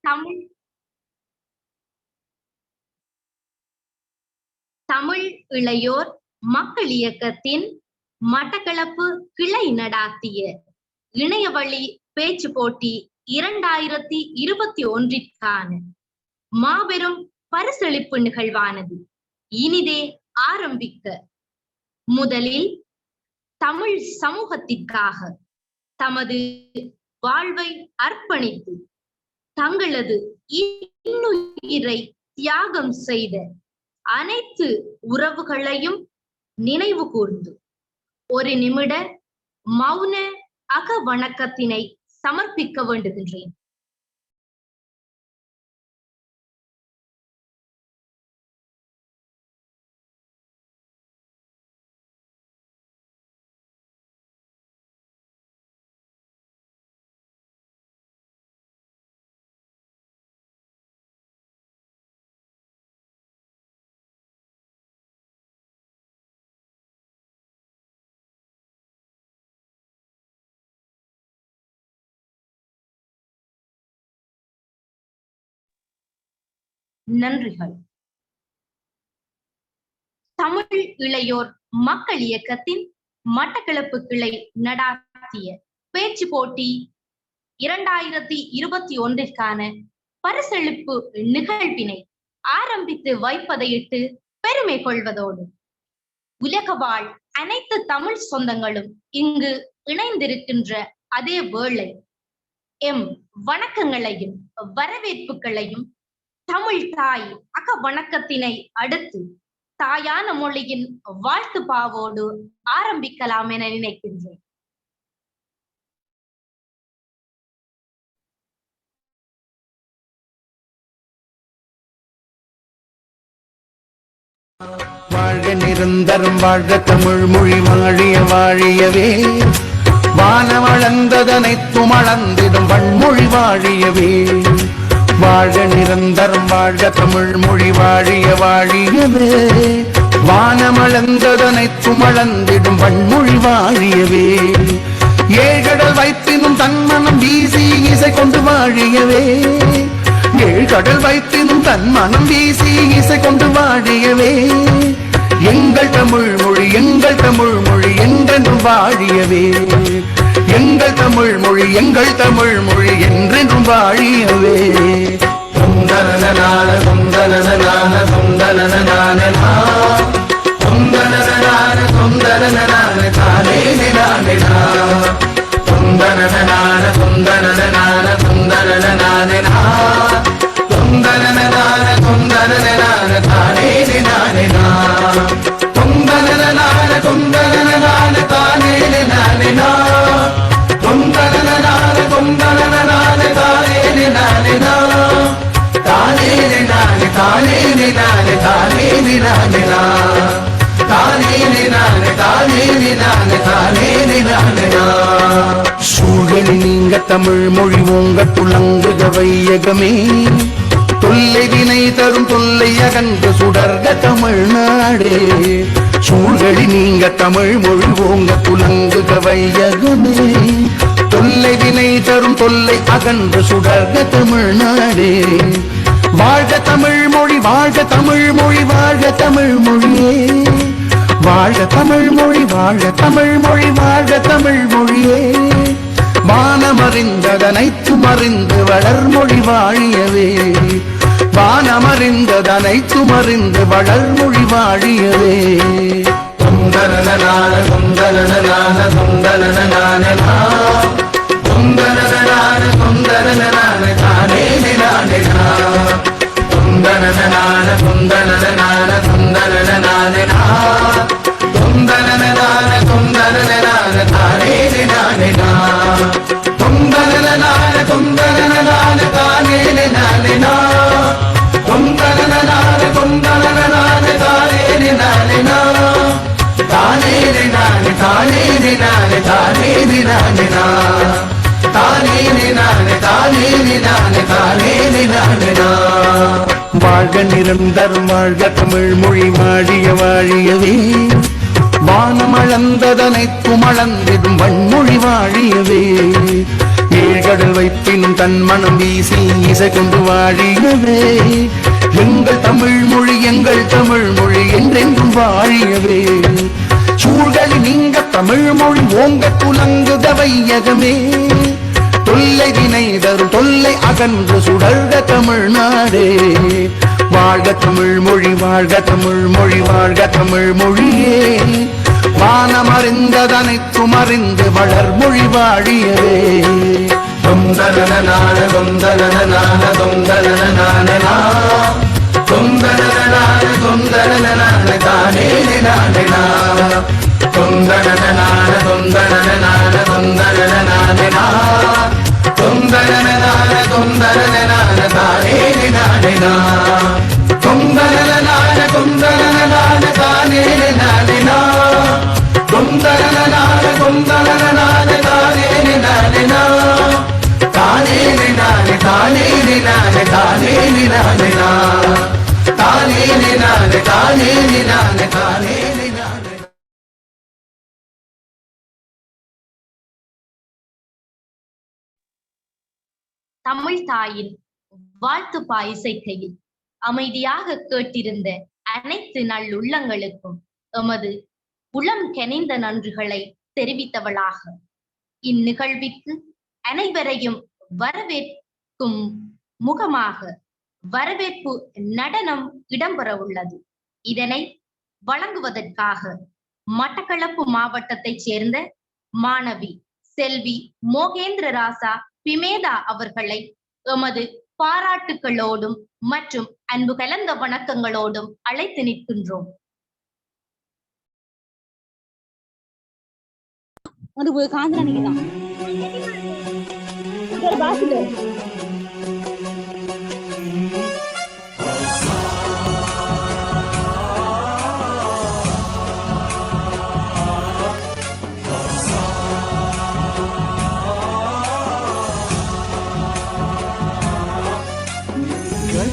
தமிழ் தமிழ் இளையோர் மக்கள் இயக்கத்தின் மட்டக்களப்பு கிளை நடாத்திய இணையவழி பேச்சு போட்டி 2021ற்கான மாபெரும் பரிசளிப்பு நிகழ்வானது இனிதே ஆரம்பிக்க முதலில் தமிழ் சமூகத்திற்காக தமது வாழ்வை அர்ப்பணித்து தங்களது இன்னுயிரை தியாகம் செய்த அனைத்து உறவுகளையும் நினைவு கூர்ந்து ஒரு நிமிட மௌன அக வணக்கத்தினை சமர்ப்பிக்க வேண்டுகின்றேன். நன்றிகள். தமிழ் இளையோர் மக்கள் இயக்கத்தின் மட்டக்களப்பு கிளை நடாத்திய பேச்சு போட்டி 2021ற்கான பரிசளிப்பு நிகழ்வினை ஆரம்பித்து வைப்பதையிட்டு பெருமை கொள்வதோடு உலக வாழ் அனைத்து தமிழ் சொந்தங்களும் இங்கு இணைந்திருக்கின்ற அதே வேளை எம் வணக்கங்களையும் வரவேற்புகளையும் தமிழ் தாய் அக வணக்கத்தினை அடுத்து தாயான மொழியின் வாழ்த்து பாவோடு ஆரம்பிக்கலாம் என நினைக்கின்றேன். வாழ்க நிரந்தரம் வாழ்க தமிழ் மொழி வாழிய வாழியவே வானமளந்ததனைத்தும் அளந்திடும் வன்மொழி வாழியவே வாழ்க நிரந்தரம் வாழ்க தமிழ் மொழி வாழிய வாழியவே வானமளந்ததனைத்தும் அளந்திடும் வன்மொழி வாழியவே ஏழ்கடல் வைத்தினும் தன்மனம் வீசி இசை கொண்டு வாழியவே ஏழ்கடல் வைத்தினும் தன்மனம் வீசி இசை கொண்டு வாழியவே எங்கள் தமிழ் மொழி என்றென்றும் வாழியவே எங்கள் தமிழ் மொழி என்றென்றும் வாழியவே தொந்தனனான தொந்தனனான தொந்தனனான தொந்தனனான தொந்தனனான தானே நானே தொந்தனனான தொந்தனனான தொந்தனனான தொந்தனனான தொந்தனனான தானே நானே தொந்தனனான தொந்தனனான தானே நானே தொந்தனனான தொந்தனனான தானே நானே தானே நானே தானே நானே தானே நானே தானே நானே தானே நானே தானே நானே சூழலி நீங்க தமிழ் மொழி ஓங்க துளங்குக வையகமே தொல்லை வினை தரும் தொல்லை அகன்று சுடர்க தமிழ்நாடே சூழலி நீங்க தமிழ் மொழி ஓங்க துளங்குக வையகமே தொல்லை வினை தரும் தொல்லை அகன்று சுடர்க தமிழ்நாடே வாழ்க தமிழ் மொழி வாழ்க தமிழ் மொழி வாழ்க தமிழ் மொழியே வாழ்க தமிழ் மொழி வாழ்க தமிழ் மொழி வாழ்க தமிழ் மொழியே வானமறிந்ததனைத்தும் அறிந்து வளர்மொழி வாழியவே வானமறிந்ததனைத்தும் அறிந்து வளர்மொழி வாழியவே தொந்தனனான தொந்தனனான தொந்தனனான தொந்தனனான தொந்தனனான தானே நானே தொந்தனனான தொந்தனனான தொந்தனனான தொந்தனனான தொந்தனனான தானே நானே தொந்தனனான தொந்தனனான தானே நானே தொந்தனனான தொந்தனனான தானே நானே தானே நானே தானே நானே தானே நானே தானே நானே தானே நானே தானே நானே வாழ்க நிரந்தரம் வாழ்க தமிழ் மொழி வாழிய வாழியவே வானம் அளந்ததனைத்தும் அளந்திடும் வன்மொழி வாழியவே திரைகடல் வைப்பினும் தன் மனம் வீசி இசை கொண்டு வாழியவே எங்கள் தமிழ் மொழி என்றென்றும் வாழியவே சூழலி நீங்க தமிழ் மொழி ஓங்க துலங்குத வையகமே தொல்லை வினை தரும் தொல்லை அகன்று சுடர்க தமிழ்நாடே வாழ்க தமிழ் மொழி வாழ்க தமிழ் மொழியே வானமறிந்ததனைத்தும் அறிந்து வளர் மொழி வாழியவே தொந்தரனான தொந்தரனான தொந்தரனான தொந்தரனான தொந்தரனான தானே நானே தொந்தரனான தொந்தரனான தொந்தரனான தொந்தரனான தொந்தரனான தானே நானே தொந்தரனான தொந்தரனான தானே நானே தொந்தரனான தொந்தரனான தானே நானே தானே நானே தானே நானே தானே நானே தானே நானே தானே நானே தானே நானே. தமிழ் தாயின் வாழ்த்து பாயிசைக்கையில் அமைதியாக கேட்டிருந்த அனைத்து நல்லுள்ளங்களுக்கும் எமது உளம் கனிந்த நன்றிகளை தெரிவித்தவளாக இந்நிகழ்விற்கு அனைவரையும் வரவேற்கும் முகமாக வரவேற்பு நடனம் இடம்பெற உள்ளது. இதனை வழங்குவதற்காக மட்டக்களப்பு மாவட்டத்தைச் சேர்ந்த மாணவி செல்வி மோகேந்திர ராசா பிமேதா அவர்களை எமது பாராட்டுக்களோடும் மற்றும் அன்பு கலந்த வணக்கங்களோடும் அழைத்து நிற்கின்றோம். அது காந்திரணிதான்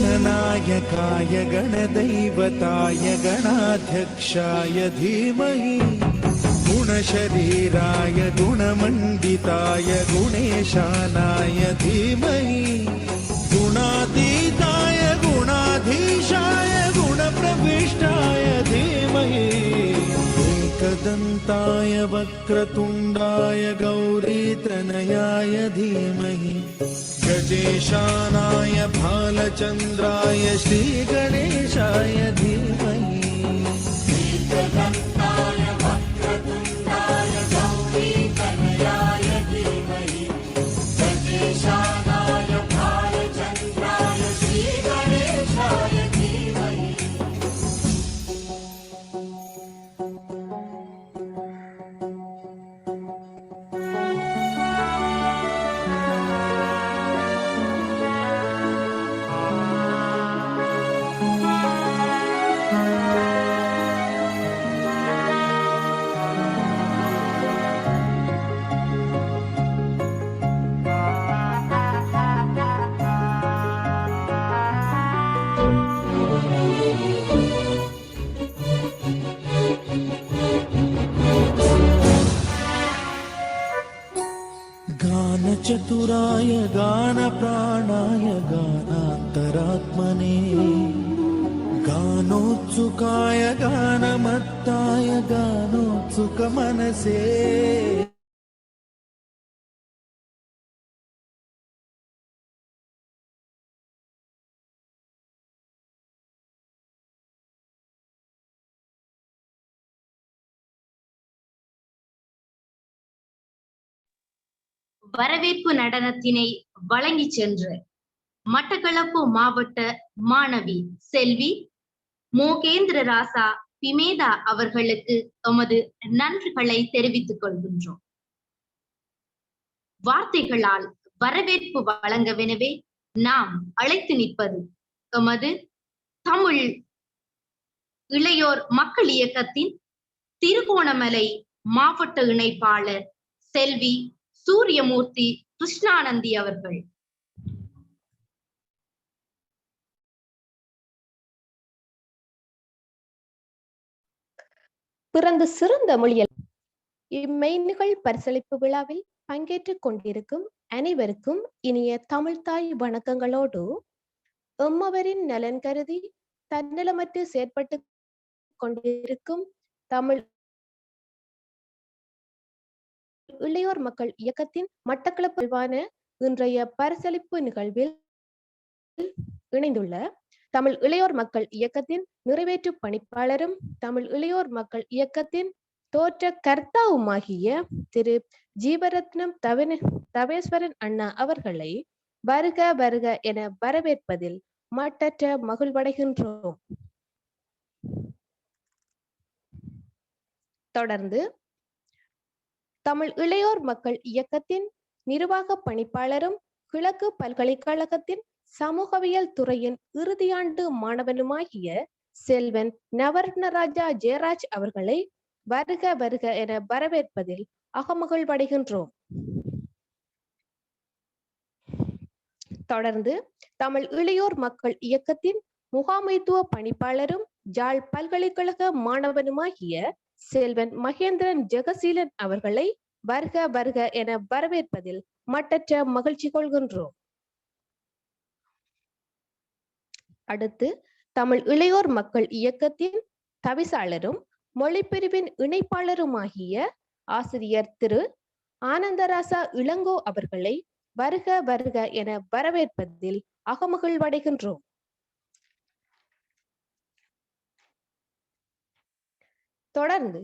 गणनायकाय गणदैवताय गणाध्यक्षाय धीमहि गुणशरीराय गुणमण्डिताय गुणेशानाय धीमहि गुणातीताय गुणाधीशाय गुणप्रविष्टाय धीमहि एकदन्ताय वक्रतुण्डाय गौरीतनयाय धीमहि गजेशानाय भालचन्द्राय श्रीगणेशाय धीमहि चतुराय गानप्राणाय गानान्तरात्मने गानोत्सुकाय गानमत्ताय गानोत्सुकमनसे வரவேற்பு நடனத்தினை வழங்கி சென்ற மட்டக்களப்பு மாவட்ட மாணவி செல்வி மோகேந்திர ராசா பிமேதா அவர்களுக்கு எமது நன்றிகளை தெரிவித்துக் கொள்கின்றோம். வார்த்தைகளால் வரவேற்பு வழங்கவெனவே நாம் அழைத்து நிற்பது எமது தமிழ் இளையோர் மக்கள் இயக்கத்தின் திருகோணமலை மாவட்ட இணைப்பாளர் செல்வி சூரியமூர்த்தி கிருஷ்ணானந்தி அவர்கள். பிறந்து சிறந்த மொழியல் இம்மெய்நிகழ் பரிசளிப்பு விழாவில் பங்கேற்றுக் கொண்டிருக்கும் அனைவருக்கும் இனிய தமிழ்தாய் வணக்கங்களோடு எம்மவரின் நலன் கருதி தன்னலமற்று செயற்பட்டு கொண்டிருக்கும் தமிழ் இளையோர் மக்கள் இயக்கத்தின் மட்டக்களப்பு இன்றைய பரிசளிப்பு நிகழ்வில் இணைந்துள்ள தமிழ் இளையோர் மக்கள் இயக்கத்தின் நிறைவேற்று பணிப்பாளரும் தமிழ் இளையோர் மக்கள் இயக்கத்தின் தோற்ற கர்த்தாவுமாகிய திரு ஜீவரத்னம் தவேஸ்வரன் அண்ணா அவர்களை வருக வருக என வரவேற்பதில் மட்டற்ற மகிழ்வடைகின்றோம். தொடர்ந்து தமிழ் இளையோர் மக்கள் இயக்கத்தின் நிர்வாக பணிப்பாளரும் கிழக்கு பல்கலைக்கழகத்தின் சமூகவியல் துறையின் இறுதியாண்டு மாணவனுமாகிய செல்வன் நவரத்னராஜா ஜெயராஜ் அவர்களை வருக வருக என வரவேற்பதில் அகமகிழ்வடைகின்றோம். தொடர்ந்து தமிழ் இளையோர் மக்கள் இயக்கத்தின் முகாமைத்துவ பணிப்பாளரும் ஜாழ் பல்கலைக்கழக மாணவனுமாகிய செல்வன் மகேந்திரன் ஜெகசீலன் அவர்களை வருக வருக என வரவேற்பதில் மட்டற்ற மகிழ்ச்சி கொள்கின்றோம். அடுத்து தமிழ் இளையோர் மக்கள் இயக்கத்தின் தவிசாளரும் மொழிப்பிரிவின் இணைப்பாளருமாகிய ஆசிரியர் திரு ஆனந்தராசா இளங்கோ அவர்களை வருக வருக என வரவேற்பதில் அகமகிழ்வடைகின்றோம். தொடர்ந்து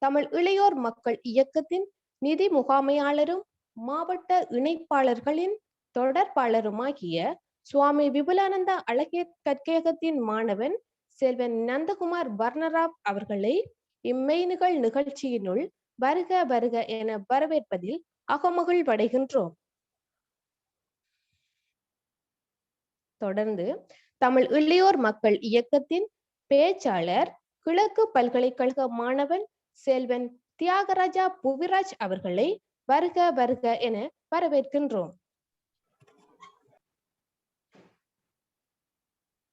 தமிழ் இளையோர் மக்கள் இயக்கத்தின் நிதி முகாமையாளரும் மாவட்ட இணைப்பாளர்களின் தொடர்பாளருமாகிய சுவாமி விபுலானந்தா அழகிய கற்கேகத்தின் மாணவன் செல்வன் நந்தகுமார் வர்ணராவ் அவர்களை இம்மெய்நிகழ் நிகழ்ச்சியினுள் வருக வருக என வரவேற்பதில் அகமகிழ்வடைகின்றோம். தொடர்ந்து தமிழ் இளையோர் மக்கள் இயக்கத்தின் பேச்சாளர் கிழக்கு பல்கலைக்கழக மாணவன் செல்வன் தியாகராஜா புவிராஜ் அவர்களை வருக வருக என வரவேற்கின்றோம்.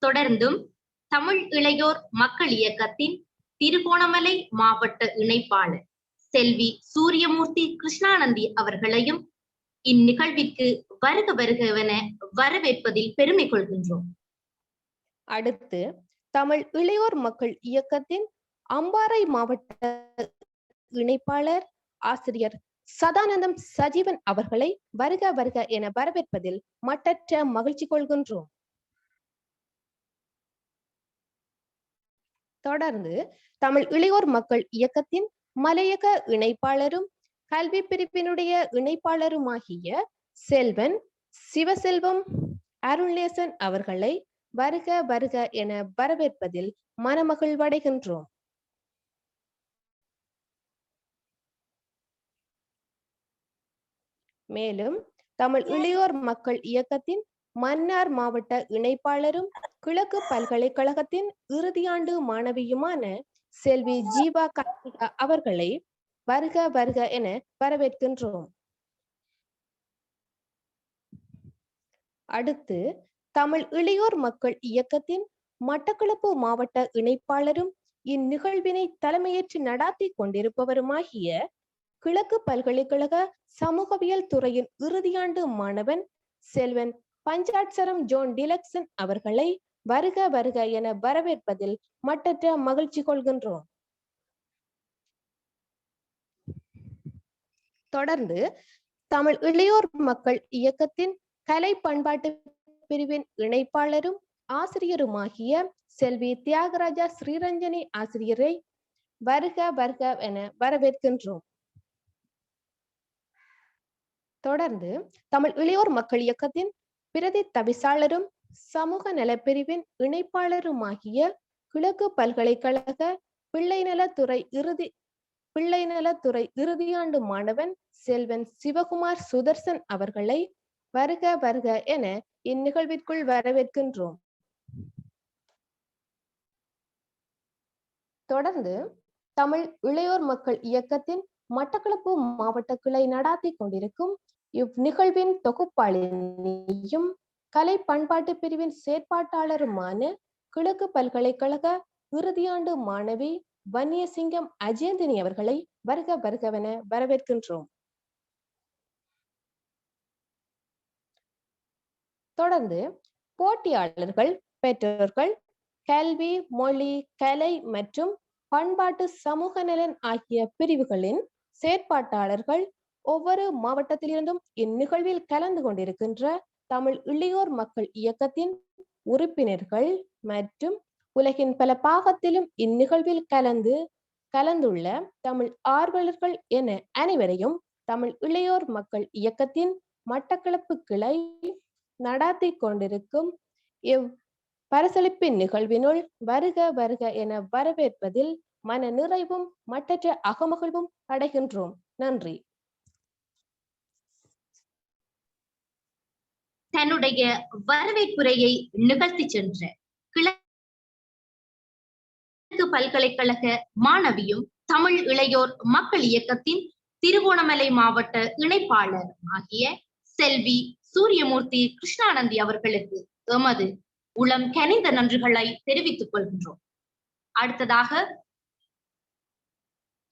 தொடர்ந்தும் தமிழ் இளையோர் மக்கள் இயக்கத்தின் திருகோணமலை மாவட்ட இணைப்பாளர் செல்வி சூரியமூர்த்தி கிருஷ்ணானந்தி அவர்களையும் இந்நிகழ்விற்கு வருக வருகவென வரவேற்பதில் பெருமை கொள்கின்றோம். அடுத்து தமிழ் இளையோர் மக்கள் இயக்கத்தின் அம்பாறை மாவட்ட இணைப்பாளர் ஆசிரியர் சதானந்தம் சஜீவன் அவர்களை வருக வருக என வரவேற்பதில் மட்டற்ற மகிழ்ச்சி கொள்கின்றோம். தொடர்ந்து தமிழ் இளையோர் மக்கள் இயக்கத்தின் மலையக இணைப்பாளரும் கல்வி பிரிவினுடைய இணைப்பாளருமாகிய செல்வன் சிவசெல்வம் அருள்நேசன் அவர்களை வருக வருக என வரவேற்பதில் மனமகிழ்வடைகின்றோம். மேலும் தமிழ் இளையோர் மக்கள் இயக்கத்தின் மன்னார் மாவட்ட இணைப்பாளரும் கிழக்கு பல்கலைக்கழகத்தின் இறுதியாண்டு மாணவியுமான செல்வி ஜீவா கார்த்திகா அவர்களை வருக வருக என வரவேற்கின்றோம். அடுத்து தமிழ் இளையோர் மக்கள் இயக்கத்தின் மட்டக்களப்பு மாவட்ட இணைப்பாளரும் இந்நிகழ்வினை தலைமையேற்று நடாத்தி கொண்டிருப்பவருமாகிய கிழக்கு பல்கலைக்கழக சமூகவியல் துறையின் இறுதியாண்டு மாணவன் செல்வன் பஞ்சாட்சரம் ஜோன் டிலக்சன் அவர்களை வருக வருக என வரவேற்பதில் மட்டற்ற மகிழ்ச்சி கொள்கின்றோம். தொடர்ந்து தமிழ் இளையோர் மக்கள் இயக்கத்தின் கலை பண்பாட்டு பிரிவின் இணைப்பாளரும் ஆசிரியருமாகிய செல்வி தியாகராஜா ஸ்ரீரஞ்சனி ஆசிரியரை வருக வருக என வரவேற்கின்றோம். தொடர்ந்து தமிழ் இளையோர் மக்கள் இயக்கத்தின் பிரதி தவிசாளரும் சமூக நலப்பிரிவின் இணைப்பாளருமாகிய கிழக்கு பல்கலைக்கழக பிள்ளைநலத்துறை இறுதியாண்டு மாணவன் செல்வன் சிவகுமார் சுதர்சன் அவர்களை வருக வருக என இந்நிகழ்விற்குள் வரவேற்கின்றோம். தொடர்ந்து தமிழ் இளையோர் மக்கள் இயக்கத்தின் மட்டக்களப்பு மாவட்ட கிளை நடாத்தி கொண்டிருக்கும் இவ்நிகழ்வின் தொகுப்பாளினியும் கலை பண்பாட்டு பிரிவின் செயற்பாட்டாளருமான கிழக்கு பல்கலைக்கழக இறுதியாண்டு மாணவி வன்னியசிங்கம் அஜேந்தினி அவர்களை வருக வருகவென வரவேற்கின்றோம். தொடர்ந்து போட்டியாளர்கள், பெற்றோர்கள், கல்வி, மொழி, கலை மற்றும் பண்பாட்டு சமூக நலன் ஆகிய பிரிவுகளின் செயற்பாட்டாளர்கள் ஒவ்வொரு மாவட்டத்திலிருந்தும் இந்நிகழ்வில் கலந்து கொண்டிருக்கின்ற தமிழ் இளையோர் மக்கள் இயக்கத்தின் உறுப்பினர்கள் மற்றும் உலகின் பல பாகத்திலும் இந்நிகழ்வில் கலந்துள்ள தமிழ் ஆர்வலர்கள் என அனைவரையும் தமிழ் இளையோர் மக்கள் இயக்கத்தின் மட்டக்களப்பு கிளை நடாத்தி கொண்டிருக்கும் இவ் பரிசளிப்பின் நிகழ்வினுள் வருக வருக என வரவேற்பதில் மன நிறைவும் மட்டற்ற அகமகிழ்வும் அடைகின்றோம். நன்றி. தன்னுடைய வரவேற்புரையை நிகழ்த்தி சென்ற கிழக்கு பல்கலைக்கழக மாணவியும் தமிழ் இளையோர் மக்கள் இயக்கத்தின் திருகோணமலை மாவட்ட இணைப்பாளர் ஆகிய செல்வி சூரியமூர்த்தி கிருஷ்ணானந்தி அவர்களுக்கு எமது உளம் கனிந்த நன்றிகளை தெரிவித்துக் கொள்கின்றோம். அடுத்ததாக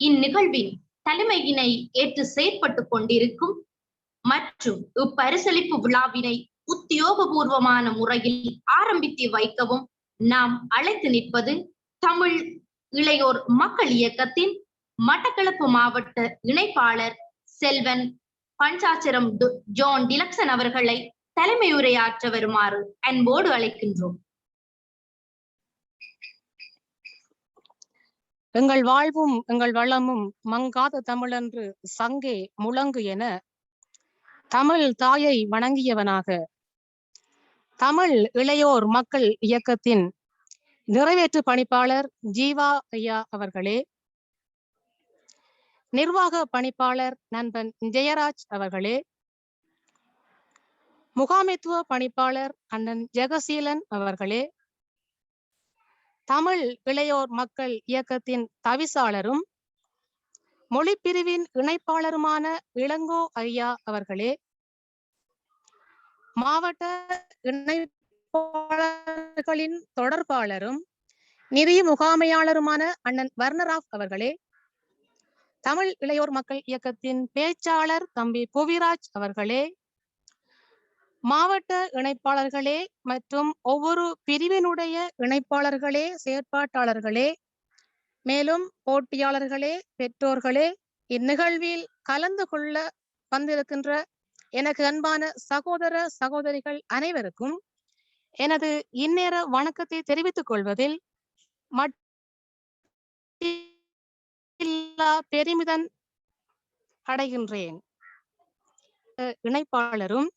இந்நிகழ்வின் தலைமையினை ஏற்று செயற்பட்டுக் கொண்டிருக்கும் மற்றும் இப்பரிசளிப்பு விழாவினை உத்தியோகபூர்வமான முறையில் ஆரம்பித்து வைக்கவும் நாம் அழைத்து நிற்பது தமிழ் இளையோர் மக்கள் இயக்கத்தின் மட்டக்களப்பு மாவட்ட இணைப்பாளர் செல்வன் பஞ்சாச்சரம் ஜோன் டிலக்சன் அவர்களை தலைமை உரையாற்ற வருமாறு அன்போடு அழைக்கின்றோம். எங்கள் வாழ்வும் எங்கள் வளமும் மங்காத தமிழன்று சங்கே முழங்கு என தமிழ் தாயை வணங்கியவனாக தமிழ் இளையோர் மக்கள் இயக்கத்தின் நிறைவேற்று பணிப்பாளர் ஜீவா ஐயா அவர்களே, நிர்வாக பணிப்பாளர் நண்பன் ஜெயராஜ் அவர்களே, முகாமைத்துவ பணிப்பாளர் அண்ணன் ஜெகசீலன் அவர்களே, தமிழ் இளையோர் மக்கள் இயக்கத்தின் தவிசாளரும் மொழிப்பிரிவின் இணைப்பாளருமான இளங்கோ ஐயா அவர்களே, மாவட்ட இணைப்பாளர்களின் தொடர்பாளரும் நிதி முகாமையாளருமான அண்ணன் வர்ணராவ் அவர்களே, தமிழ் இளையோர் மக்கள் இயக்கத்தின் பேச்சாளர் தம்பி புவிராஜ் அவர்களே, மாவட்ட இணைப்பாளர்களே மற்றும் ஒவ்வொரு பிரிவினுடைய இணைப்பாளர்களே, செயற்பாட்டாளர்களே, மேலும் போட்டியாளர்களே, பெற்றோர்களே, இந்நிகழ்வில் கலந்து கொள்ள வந்திருக்கின்ற எனக்கு அன்பான சகோதர சகோதரிகள் அனைவருக்கும் எனது இந்நேர வணக்கத்தை தெரிவித்துக் கொள்வதில் பெருமிதம் அடைகின்றேன். இணைப்பாளரும்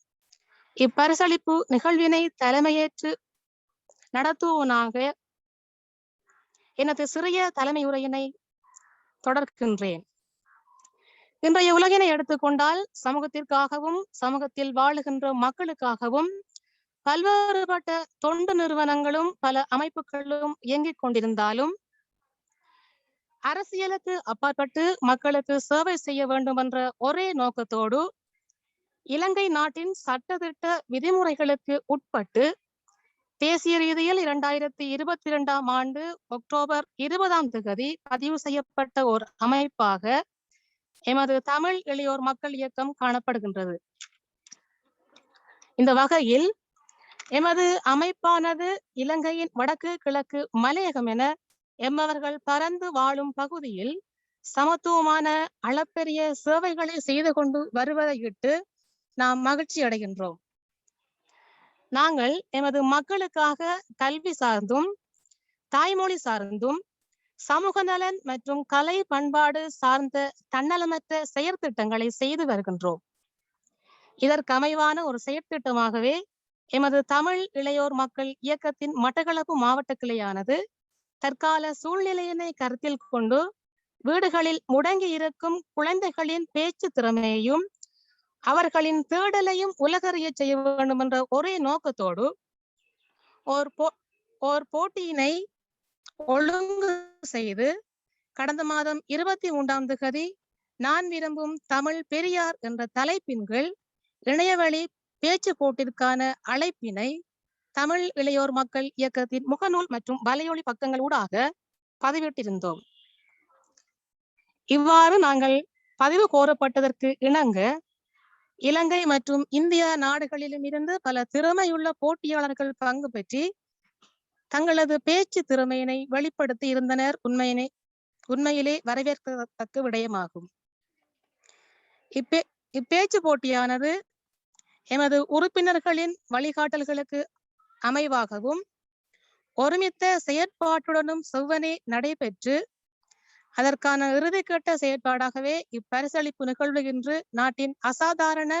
இப்பரிசளிப்பு நிகழ்வினை தலைமையேற்று நடத்துவனாக எனது சிறிய தலைமை உரையினை தொடர்கின்றேன். இன்றைய உலகினை எடுத்துக்கொண்டால் சமூகத்திற்காகவும் சமூகத்தில் வாழுகின்ற மக்களுக்காகவும் பல்வேறுபட்ட தொண்டு நிறுவனங்களும் பல அமைப்புகளும் இயங்கிக் கொண்டிருந்தாலும் அரசியலுக்கு அப்பாற்பட்டு மக்களுக்கு சேவை செய்ய வேண்டும் என்ற ஒரே நோக்கத்தோடு இலங்கை நாட்டின் சட்டத்திட்ட விதிமுறைகளுக்கு உட்பட்டு தேசிய ரீதியில் 2022ஆம் ஆண்டு அக்டோபர் 20ஆம் தேதி பதிவு செய்யப்பட்ட ஒரு அமைப்பாக எமது தமிழ் இளையோர் மக்கள் இயக்கம் காணப்படுகின்றது. இந்த வகையில் எமது அமைப்பானது இலங்கையின் வடக்கு கிழக்கு மலையகம் என எம்மவர்கள் பரந்து வாழும் பகுதியில் சமத்துவமான அளப்பெரிய சேவைகளை செய்து கொண்டு வருவதையிட்டு நாம் மகிழ்ச்சி அடைகின்றோம். நாங்கள் எமது மக்களுக்காக கல்வி சார்ந்தும் தாய்மொழி சார்ந்தும் சமூக நலன் மற்றும் கலை பண்பாடு சார்ந்த தன்னலமற்ற செயற்திட்டங்களை செய்து வருகின்றோம். இதற்கமைவான ஒரு செயற்திட்டமாகவே எமது தமிழ் இளையோர் மக்கள் இயக்கத்தின் மட்டக்களப்பு மாவட்ட கிளையானது தற்கால சூழ்நிலையினை கருத்தில் கொண்டு வீடுகளில் முடங்கி இருக்கும் குழந்தைகளின் பேச்சு திறமையையும் அவர்களின் தேடலையும் உலகறிய செய்ய வேண்டும் என்ற ஒரே நோக்கத்தோடு ஓர் போட்டியினை ஒழுங்கு செய்து கடந்த மாதம் 23ஆம் தேதி நான் விரும்பும் தமிழ் பெரியார் என்ற தலைப்பின் கீழ் இணையவழி பேச்சு போட்டிற்கான அழைப்பினை தமிழ் இளையோர் மக்கள் இயக்கத்தின் முகநூல் மற்றும் வலையொலி பக்கங்களூடாக பதிவிட்டிருந்தோம். இவ்வாறு நாங்கள் பதிவு கோரப்பட்டதற்கு இணங்க இலங்கை மற்றும் இந்தியா நாடுகளிலும் இருந்து பல திறமையுள்ள போட்டியாளர்கள் பங்கு பெற்றி தங்களது பேச்சு திறமையினை வெளிப்படுத்தி இருந்தனர். உண்மையிலே வரவேற்கத்தக்க விடயமாகும். இப்பேச்சு போட்டியானது எமது உறுப்பினர்களின் வழிகாட்டல்களுக்கு அமைவாகவும் ஒருமித்த செயற்பாட்டுடனும் செவ்வனே நடைபெற்று அதற்கான இறுதிக்கட்ட செயற்பாடாகவே இப்பரிசளிப்பு நிகழ்வு இன்று நாட்டின் அசாதாரண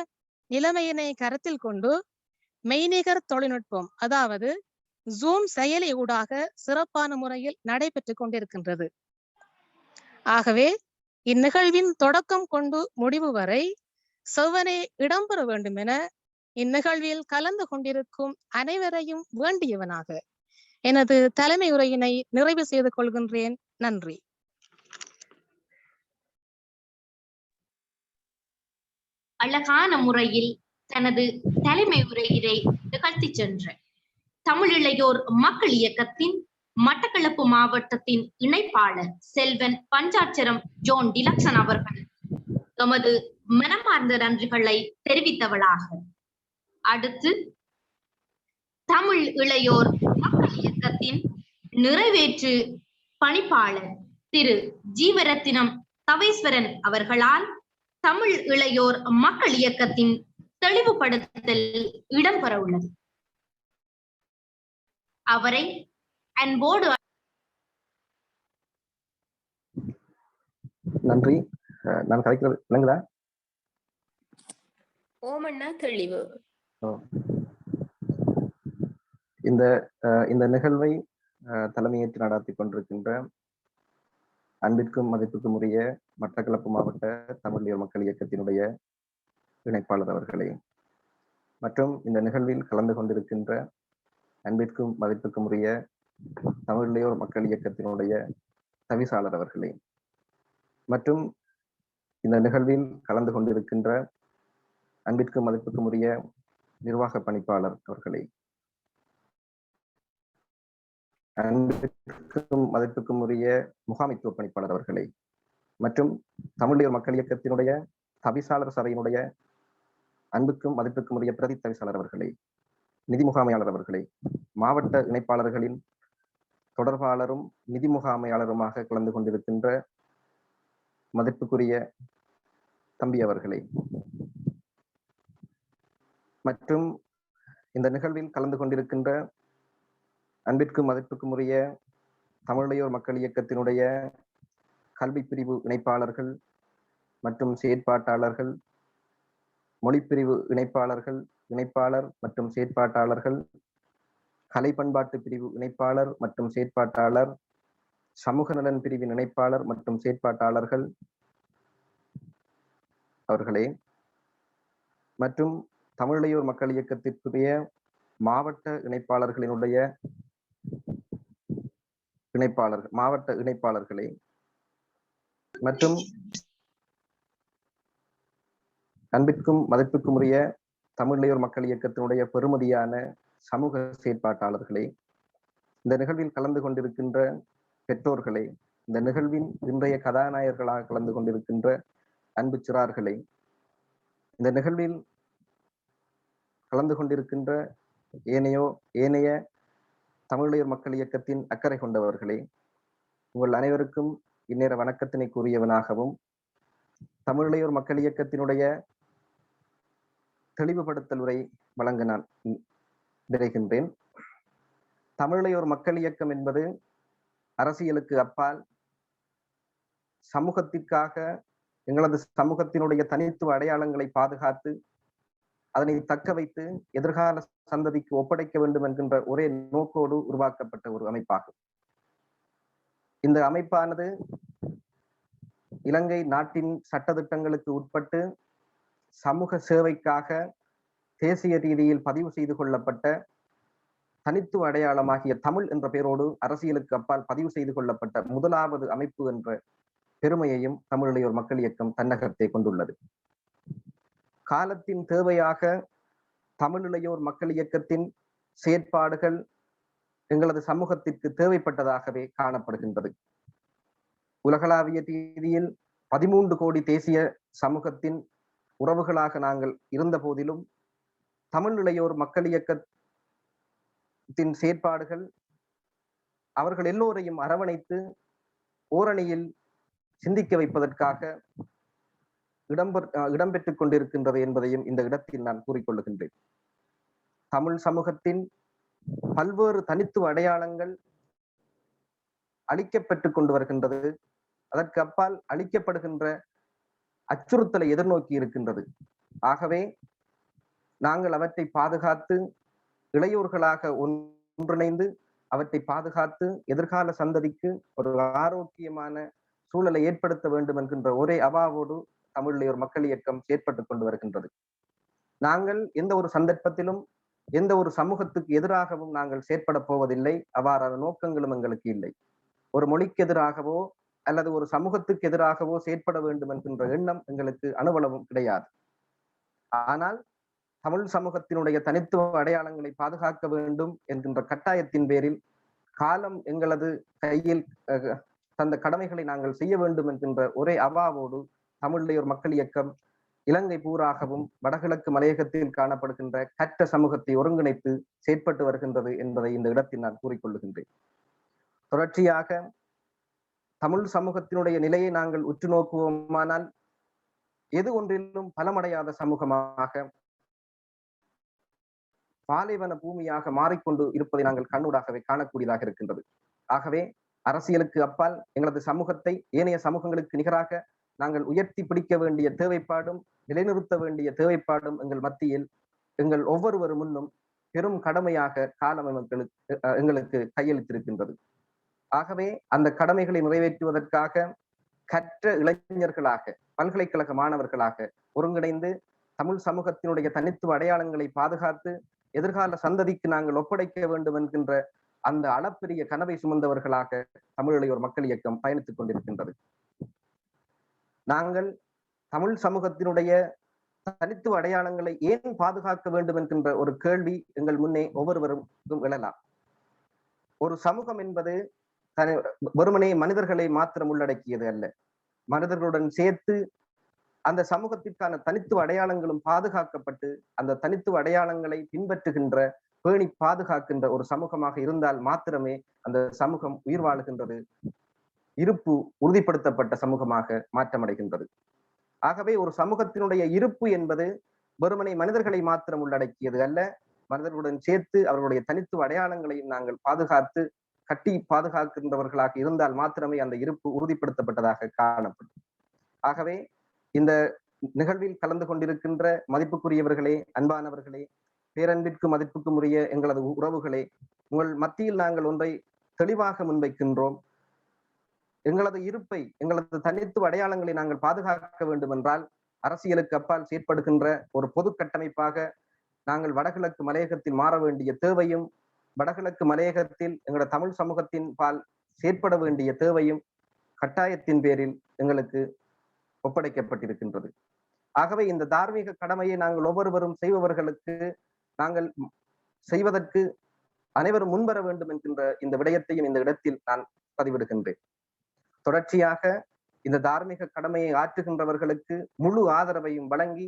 நிலைமையினை கருத்தில் கொண்டு மெய்நிகர் தொழில்நுட்பம், அதாவது ஜூம் செயலி ஊடாக சிறப்பான முறையில் நடைபெற்றுக் கொண்டிருக்கின்றது. ஆகவே இந்நிகழ்வின் தொடக்கம் கொண்டு முடிவு வரை செவ்வனே இடம்பெற வேண்டும் என இந்நிகழ்வில் கலந்து கொண்டிருக்கும் அனைவரையும் வேண்டியவனாக எனது தலைமை உரையினை நிறைவு செய்து கொள்கின்றேன். நன்றி. அழகான முறையில் தனது தலைமை உரையினை நிகழ்த்தி சென்ற தமிழ் இளையோர் மக்கள் இயக்கத்தின் மட்டக்களப்பு மாவட்டத்தின் இணைப்பாளர் செல்வன் பஞ்சாட்சரம் ஜோன் டிலக்சன் அவர்கள் தமது மனமார்ந்த நன்றிகளை தெரிவித்தவளாக, அடுத்து தமிழ் இளையோர் மக்கள் இயக்கத்தின் நிறைவேற்று பணிப்பாளர் திரு ஜீவரத்தினம் தவேஸ்வரன் அவர்களால் தமிழ் இளையோர் மக்கள் இயக்கத்தின் தெளிவுபடுத்தல் இடம்பெற உள்ளது. அவரை அன்போடு நன்றி. நான் கலைக்கிறது இல்லைங்களா? ஓமண்ணா தெளிவு. இந்த நிகழ்வை தலைமையேற்று நடாத்தி கொண்டிருக்கின்ற அன்பிற்கும் மதிப்புக்கும் உரிய மட்டக்களப்பு மாவட்ட தமிழ் மக்கள் இயக்கத்தினுடைய இணைப்பாளர் அவர்களே, மற்றும் இந்த நிகழ்வில் கலந்து கொண்டிருக்கின்ற அன்பிற்கும் மதிப்புக்கும் உரிய தமிழ் மக்கள் இயக்கத்தினுடைய தவிசாளர் அவர்களே, மற்றும் இந்த நிகழ்வில் கலந்து கொண்டிருக்கின்ற அன்பிற்கும் மதிப்புக்கும் உரிய நிர்வாக பணிப்பாளர் அவர்களே, அன்பிற்கும் மதிப்புக்கும் உரிய முகாமைத்துவ பணிப்பாளர் அவர்களே, மற்றும் தமிழ் மக்கள் இயக்கத்தினுடைய தவிசாளர் சபையினுடைய அன்புக்கும் மதிப்புக்கும் உரிய பிரதி தவிசாளர் அவர்களே, நிதி முகாமையாளர் அவர்களே, மாவட்ட இணைப்பாளர்களின் தொடர்பாளரும் நிதி முகாமையாளருமாக கலந்து கொண்டிருக்கின்ற மதிப்புக்குரிய தம்பி அவர்களே, மற்றும் இந்த நிகழ்வில் கலந்து கொண்டிருக்கின்ற அன்பிற்கும் மதிப்புக்கும் உரிய தமிழையோர் மக்கள் இயக்கத்தினுடைய கல்வி பிரிவு இணைப்பாளர்கள் மற்றும் செயற்பாட்டாளர்கள், மொழிப்பிரிவு இணைப்பாளர் மற்றும் செயற்பாட்டாளர்கள், கலை பண்பாட்டு பிரிவு இணைப்பாளர் மற்றும் செயற்பாட்டாளர், சமூக நலன் பிரிவின் இணைப்பாளர் மற்றும் செயற்பாட்டாளர்கள் அவர்களே, மற்றும் தமிழையோர் மக்கள் இயக்கத்திற்குரிய மாவட்ட இணைப்பாளர்களினுடைய மாவட்ட இணைப்பாளர்களே, மற்றும் அன்பிற்கும் மதிப்புக்கும் உரிய தமிழையோர் மக்கள் இயக்கத்தினுடைய பெருமதியான சமூக செயற்பாட்டாளர்களே, இந்த நிகழ்வில் கலந்து கொண்டிருக்கின்ற பெற்றோர்களே, இந்த நிகழ்வின் இன்றைய கதாநாயகர்களாக கலந்து கொண்டிருக்கின்ற அன்பு சிறார்களே, இந்த நிகழ்வில் கலந்து கொண்டிருக்கின்ற ஏனைய தமிழையோர் மக்கள் இயக்கத்தின் அக்கறை கொண்டவர்களே, உங்கள் அனைவருக்கும் இந்நேர வணக்கத்தினை கூறியவனாகவும் தமிழையோர் மக்கள் இயக்கத்தினுடைய தெளிவுபடுத்தல் உரை வழங்க நான் விரைகின்றேன். தமிழையோர் மக்கள் இயக்கம் என்பது அரசியலுக்கு அப்பால் சமூகத்திற்காக எங்களது சமூகத்தினுடைய தனித்துவ அடையாளங்களை பாதுகாத்து அதனை தக்க வைத்து எதிர்கால சந்ததிக்கு ஒப்படைக்க வேண்டும் என்கின்ற ஒரே நோக்கோடு உருவாக்கப்பட்ட ஒரு அமைப்பாகும். இந்த அமைப்பானது இலங்கை நாட்டின் சட்டதிட்டங்களுக்கு உட்பட்டு சமூக சேவைக்காக தேசிய ரீதியில் பதிவு செய்து கொள்ளப்பட்ட தனித்துவ அடையாளமாகிய தமிழ் என்ற பெயரோடு அரசியலுக்கு அப்பால் பதிவு செய்து கொள்ளப்பட்ட முதலாவது அமைப்பு என்ற பெருமையையும் தமிழையோர் மக்கள் இயக்கம் தன்னகத்தே கொண்டுள்ளது. காலத்தின் தேவையாக தமிழையோர் மக்கள் இயக்கத்தின் செயற்பாடுகள் எங்களது சமூகத்திற்கு தேவைப்பட்டதாகவே காணப்படுகின்றது. உலகளாவிய ரீதியில் 13 கோடி தேசிய சமூகத்தின் உறவுகளாக நாங்கள் இருந்த போதிலும் தமிழ் இளையோர் மக்கள் இயக்கத்தின் செயற்பாடுகள் அவர்கள் எல்லோரையும் அரவணைத்து ஓரணியில் சிந்திக்க வைப்பதற்காக இடம்பெற்றுக் கொண்டிருக்கின்றது என்பதையும் இந்த இடத்தில் நான் கூறிக்கொள்ளுகின்றேன். தமிழ் சமூகத்தின் பல்வேறு தனித்துவ அடையாளங்கள் அளிக்கப்பட்டுக் கொண்டு வருகின்றது. அதற்கு அப்பால் அளிக்கப்படுகின்ற அச்சுறுத்தலை எதிர்நோக்கி இருக்கின்றது. ஆகவே நாங்கள் அவற்றை பாதுகாத்து இளையோர்களாக ஒன்றிணைந்து அவற்றை பாதுகாத்து எதிர்கால சந்ததிக்கு ஒரு ஆரோக்கியமான சூழலை ஏற்படுத்த வேண்டும் என்கின்ற ஒரே அவாவோடு தமிழ் இளையோர் மக்கள் இயக்கம் செயற்பட்டுக் கொண்டு வருகின்றது. நாங்கள் எந்த ஒரு சந்தர்ப்பத்திலும் எந்த ஒரு சமூகத்துக்கு எதிராகவும் நாங்கள் செயற்பட போவதில்லை. அவ்வாறான நோக்கங்களும் எங்களுக்கு இல்லை. ஒரு மொழிக்கு எதிராகவோ அல்லது ஒரு சமூகத்துக்கு எதிராகவோ செயற்பட வேண்டும் என்கின்ற எண்ணம் எங்களுக்கு அணுவளவும் கிடையாது. ஆனால் தமிழ் சமூகத்தினுடைய தனித்துவ அடையாளங்களை பாதுகாக்க வேண்டும் என்கின்ற கட்டாயத்தின் பேரில் காலம் எங்களது கையில் தந்த கடமைகளை நாங்கள் செய்ய வேண்டும் என்கின்ற ஒரே அவாவோடு தமிழ் இளையோர் மக்கள் இயக்கம் இலங்கை பூராகவும் வடகிழக்கு மலையகத்தில் காணப்படுகின்ற கற்ற சமூகத்தை ஒருங்கிணைத்து செயற்பட்டு வருகின்றது என்பதை இந்த இடத்தில் நான் கூறிக்கொள்ளுகின்றேன். தொடர்ச்சியாக தமிழ் சமூகத்தினுடைய நிலையை நாங்கள் உற்று நோக்குவோமானால் எது ஒன்றிலும் பலமடையாத சமூகமாக பாலைவன பூமியாக மாறிக்கொண்டு இருப்பதை நாங்கள் கண்ணூடாகவே காணக்கூடியதாக இருக்கின்றது. ஆகவே அரசியலுக்கு அப்பால் எங்களது சமூகத்தை ஏனைய சமூகங்களுக்கு நிகராக நாங்கள் உயர்த்தி பிடிக்க வேண்டிய தேவைப்பாடும் நிலைநிறுத்த வேண்டிய தேவைப்பாடும் எங்கள் மத்தியில் எங்கள் ஒவ்வொருவர் முன்னும் பெரும் கடமையாக காலம் எங்களுக்கு கையளித்திருக்கின்றது. ஆகவே அந்த கடமைகளை நிறைவேற்றுவதற்காக கற்ற இளைஞர்களாக பல்கலைக்கழக மாணவர்களாக ஒருங்கிணைந்து தமிழ் சமூகத்தினுடைய தனித்துவ அடையாளங்களை பாதுகாத்து எதிர்கால சந்ததிக்கு நாங்கள் ஒப்படைக்க வேண்டும் என்கின்ற அந்த அளப்பெரிய கனவை சுமந்தவர்களாக தமிழ் இளையோர் மக்கள் இயக்கம் பயணித்துக் கொண்டிருக்கின்றது. நாங்கள் தமிழ் சமூகத்தினுடைய தனித்துவ அடையாளங்களை ஏன் பாதுகாக்க வேண்டும் என்கின்ற ஒரு கேள்வி எங்கள் முன்னே ஒவ்வொருவரும் எழலாம். ஒரு சமூகம் என்பது வெறுமனே மனிதர்களை மாத்திரம் உள்ளடக்கியது அல்ல. மனிதர்களுடன் சேர்த்து அந்த சமூகத்திற்கான தனித்துவ அடையாளங்களும் பாதுகாக்கப்பட்டு அந்த தனித்துவ அடையாளங்களை பின்பற்றுகின்ற பேணி பாதுகாக்கின்ற ஒரு சமூகமாக இருந்தால் மாத்திரமே அந்த சமூகம் உயிர் வாழுகின்றது, இருப்பு உறுதிப்படுத்தப்பட்ட சமூகமாக மாற்றமடைகின்றது. ஆகவே ஒரு சமூகத்தினுடைய இருப்பு என்பது வெறுமனை மனிதர்களை மாத்திரம் உள்ளடக்கியது அல்ல. மனிதர்களுடன் சேர்த்து அவர்களுடைய தனித்துவ அடையாளங்களையும் நாங்கள் பாதுகாத்து கட்டி பாதுகாக்கின்றவர்களாக இருந்தால் மாத்திரமே அந்த இருப்பு உறுதிப்படுத்தப்பட்டதாக காணப்படும். ஆகவே இந்த நிகழ்வில் கலந்து கொண்டிருக்கின்ற மதிப்புக்குரியவர்களே, அன்பானவர்களே, பேரன்பிற்கு மதிப்புக்கும் உரிய எங்களது உறவுகளே, உங்கள் மத்தியில் நாங்கள் ஒன்றை தெளிவாக முன்வைக்கின்றோம். எங்களது இருப்பை எங்களது தனித்துவ அடையாளங்களை நாங்கள் பாதுகாக்க வேண்டும் என்றால் அரசியலுக்கு அப்பால் செயற்படுகின்ற ஒரு பொது கட்டமைப்பாக நாங்கள் வடகிழக்கு மலையகத்தில் மாற வேண்டிய தேவையும் வடகிழக்கு மலையகத்தில் எங்களோட தமிழ் சமூகத்தின் பால் செயற்பட வேண்டிய தேவையும் கட்டாயத்தின் பேரில் எங்களுக்கு ஒப்படைக்கப்பட்டிருக்கின்றது. ஆகவே இந்த தார்மீக கடமையை நாங்கள் ஒவ்வொருவரும் செய்பவர்களுக்கு நாங்கள் செய்வதற்கு அனைவரும் முன்வர வேண்டும் என்கின்ற இந்த விடயத்தையும் இந்த இடத்தில் நான் பதிவிடுகின்றேன். தொடர்ச்சியாக இந்த தார்மீக கடமையை ஆற்றுகின்றவர்களுக்கு முழு ஆதரவையும் வழங்கி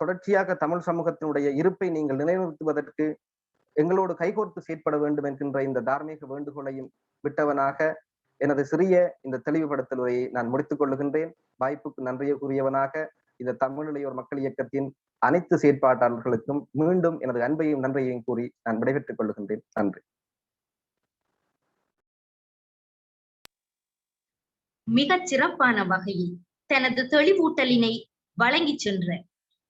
தொடர்ச்சியாக தமிழ் சமூகத்தினுடைய இருப்பை நீங்கள் நிலைநிறுத்துவதற்கு எங்களோடு கைகோர்த்து செயற்பட வேண்டும் என்கின்ற இந்த தார்மீக வேண்டுகோளையும் விட்டவனாக எனது சிறிய இந்த தெளிவுபடுத்தலுரையை நான் முடித்துக் கொள்ளுகின்றேன். வாய்ப்புக்கு நன்றியுரியவனாக இந்த தமிழ் இளையோர் மக்கள் இயக்கத்தின் அனைத்து செயற்பாட்டாளர்களுக்கும் மீண்டும் எனது அன்பையும் நன்றியையும் கூறி நான் விடைபெற்றுக் கொள்ளுகின்றேன். நன்றி. மிகச் சிறப்பான வகையில் தனது தெளிவூட்டலினை வழங்கி சென்ற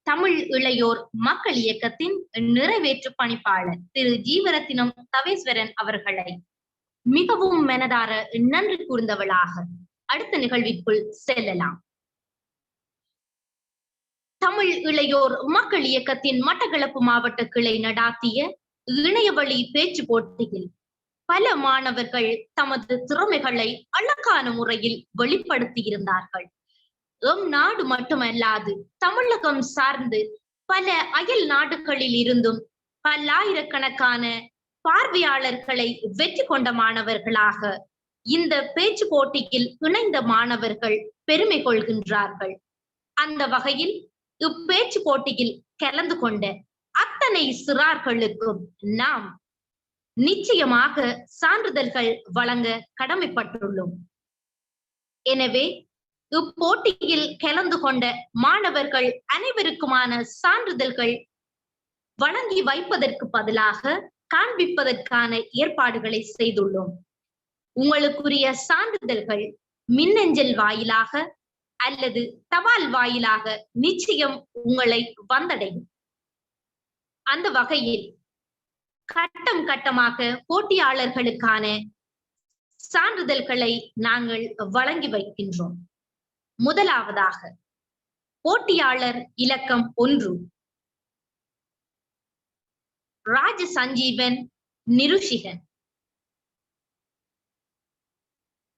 தமிழ் இளையோர் மக்கள் இயக்கத்தின் நிறைவேற்று பணிப்பாளர் திரு ஜீவரத்தினம் தவேஸ்வரன் அவர்களை மிகவும் மனதார நன்றி கூர்ந்தவளாக அடுத்த நிகழ்விற்குள் செல்லலாம். தமிழ் இளையோர் மக்கள் இயக்கத்தின் மட்டக்களப்பு மாவட்ட கிளை நடாத்திய இணையவழி பேச்சு போட்டியில் பல மாணவர்கள் தமது திறமைகளை அழகான முறையில் வெளிப்படுத்தியிருந்தார்கள். எம் நாடு மட்டுமல்லாது தமிழகம் சார்ந்து பல அயல் நாடுகளில் இருந்தும் பல்லாயிரக்கணக்கான பார்வையாளர்களை வெற்றி கொண்ட மாணவர்களாக இந்த பேச்சு போட்டியில் இணைந்த மாணவர்கள் பெருமை கொள்கின்றார்கள். அந்த வகையில் இப்பேச்சு போட்டியில் கலந்து கொண்ட அத்தனை சிறார்களுக்கும் நாம் நிச்சயமாக சான்றிதழ்கள் வழங்க கடமைப்பட்டுள்ளோம். எனவே இப்போட்டியில் கலந்து கொண்ட மாணவர்கள் அனைவருக்குமான சான்றிதழ்கள் வழங்கி வைப்பதற்கு பதிலாக காண்பிப்பதற்கான ஏற்பாடுகளை செய்துள்ளோம். உங்களுக்குரிய சான்றிதழ்கள் மின்னஞ்சல் வாயிலாக அல்லது தபால் வாயிலாக நிச்சயம் உங்களை வந்தடையும். அந்த வகையில் கட்டம் கட்டமாக போட்டியாளர்களுக்கான சான்றிதழ்களை நாங்கள் வழங்கி வைக்கின்றோம். முதலாவதாக போட்டியாளர் இலக்கம் 1 ராஜ சஞ்சீவன் நிருஷிகன்.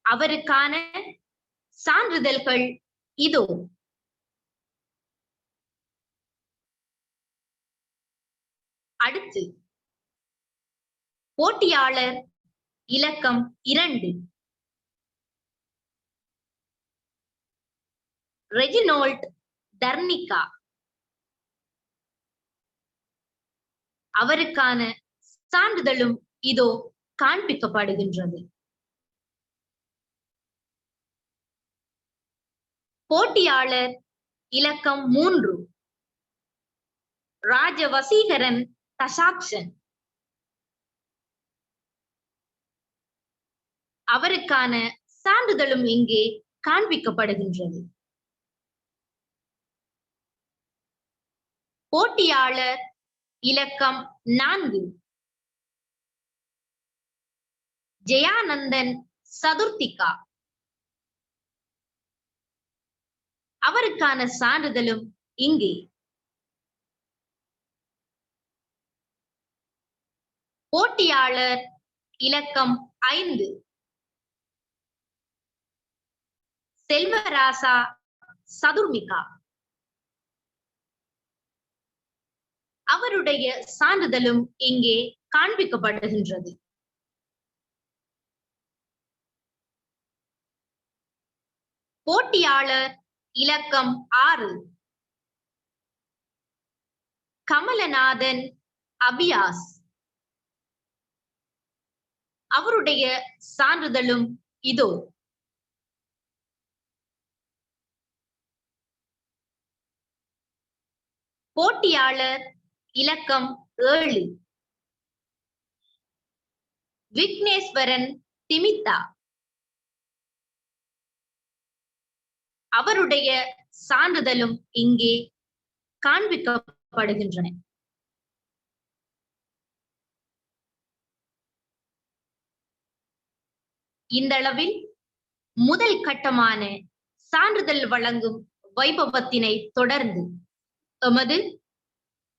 அவருக்கான சான்றிதழ்கள் இதோ. அடுத்து போட்டியாளர் இலக்கம் 2 ரெஜினோல்ட் தர்னிகா. அவருக்கான சான்றிதழும் இதோ காண்பிக்கப்படுகின்றது. போட்டியாளர் இலக்கம் 3 ராஜவசீகரன் தசாக்ஷன். அவருக்கான சான்றிதழும் இங்கே காண்பிக்கப்படுகின்றது. போட்டியாளர் இலக்கம் 4 ஜெயானந்தன் சதுர்த்திகா. அவருக்கான சான்றிதழும் இங்கே. போட்டியாளர் இலக்கம் 5 செல்வராசா சதுர்மிகா. அவருடைய சான்றிதழும் இங்கே காண்பிக்கப்படுகின்றது. போட்டியாளர் இலக்கம் 6 கமலநாதன் அபியாஸ். அவருடைய சான்றிதழும் இதோ. போட்டியாளர் இலக்கம் 7 விக்னேஸ்வரன் திமித்தா. அவருடைய சான்றிதழும் இங்கே காண்பிக்கப்படுகின்றன. இந்தளவில் முதல் கட்டமான சான்றிதழ் வழங்கும் வைபவத்தினை தொடர்ந்து எமது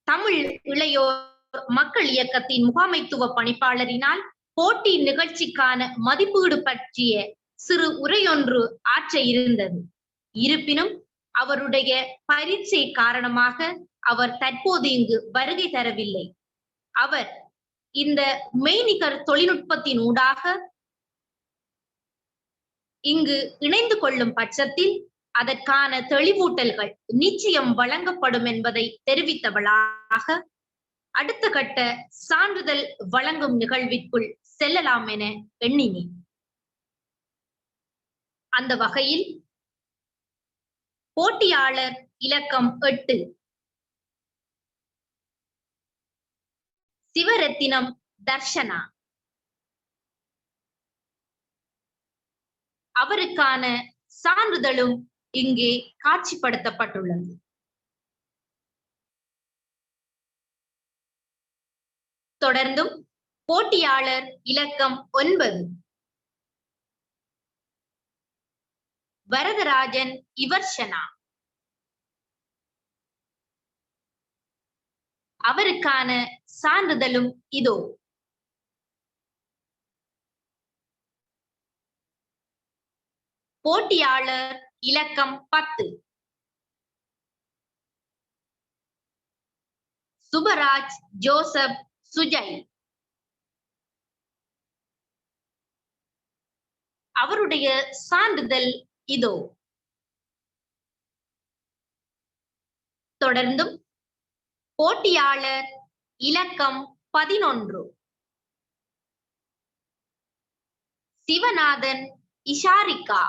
தமிழ் இளையோர் மக்கள் இயக்கத்தின் முகாமைத்துவ பணிப்பாளரினால் போட்டி நிகழ்ச்சிக்கான மதிப்பீடு பற்றிய சிறு உரையொன்று ஆற்ற இருந்தது. இருப்பினும் அவருடைய பரீட்சை காரணமாக அவர் தற்போது இங்கு வருகை தரவில்லை. அவர் இந்த மெய்நிகர் தொழில்நுட்பத்தின் ஊடாக இங்கு இணைந்து கொள்ளும் பட்சத்தில் அதற்கான தெளிவூட்டல்கள் நிச்சயம் வழங்கப்படும் என்பதை தெரிவித்தவளாக அடுத்த கட்ட சான்றிதழ் வழங்கும் நிகழ்விற்குள் செல்லலாம் என எண்ணினேன். அந்த வகையில் போட்டியாளர் இலக்கம் 8 சிவரத்தினம் தர்ஷனா. அவருக்கான சான்றிதழும் இங்கே காட்சிப்படுத்தப்பட்டுள்ளது. தொடர்ந்தும் போட்டியாளர் இலக்கம் 9 வரதராஜன் இவர்ஷனா. அவருக்கான சான்றிதழும் இதோ. போட்டியாளர் இலக்கம் 10 சுபராஜ் ஜோசப் சுஜய். அவருடைய சான்றிதழ் இதோ. தொடர்ந்தும் போட்டியாளர் இலக்கம் 11 சிவநாதன் இஷாரிகா.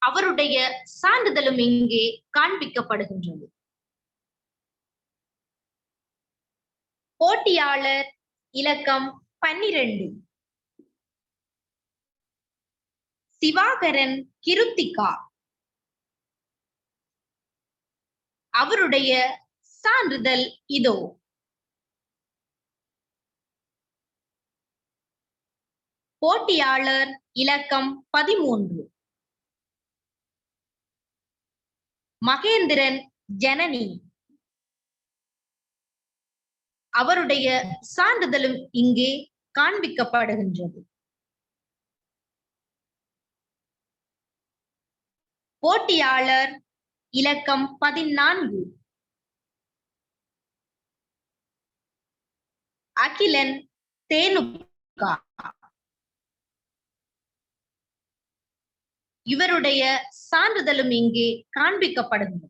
அவருடைய சான்றிதழும் இங்கே காண்பிக்கப்படுகின்றது. போட்டியாளர் இலக்கம் 12 சிவாகரன் கிருத்திகா. அவருடைய சான்றிதழ் இதோ. போட்டியாளர் இலக்கம் 13 மகேந்திரன் ஜனனி. அவருடைய சான்றிதழும் இங்கே காண்பிக்கப்படுகின்றது. போட்டியாளர் இலக்கம் 14 அகிலன் தேனுகா. இவருடைய சான்றிதழும் இங்கே காண்பிக்கப்படுகிறது.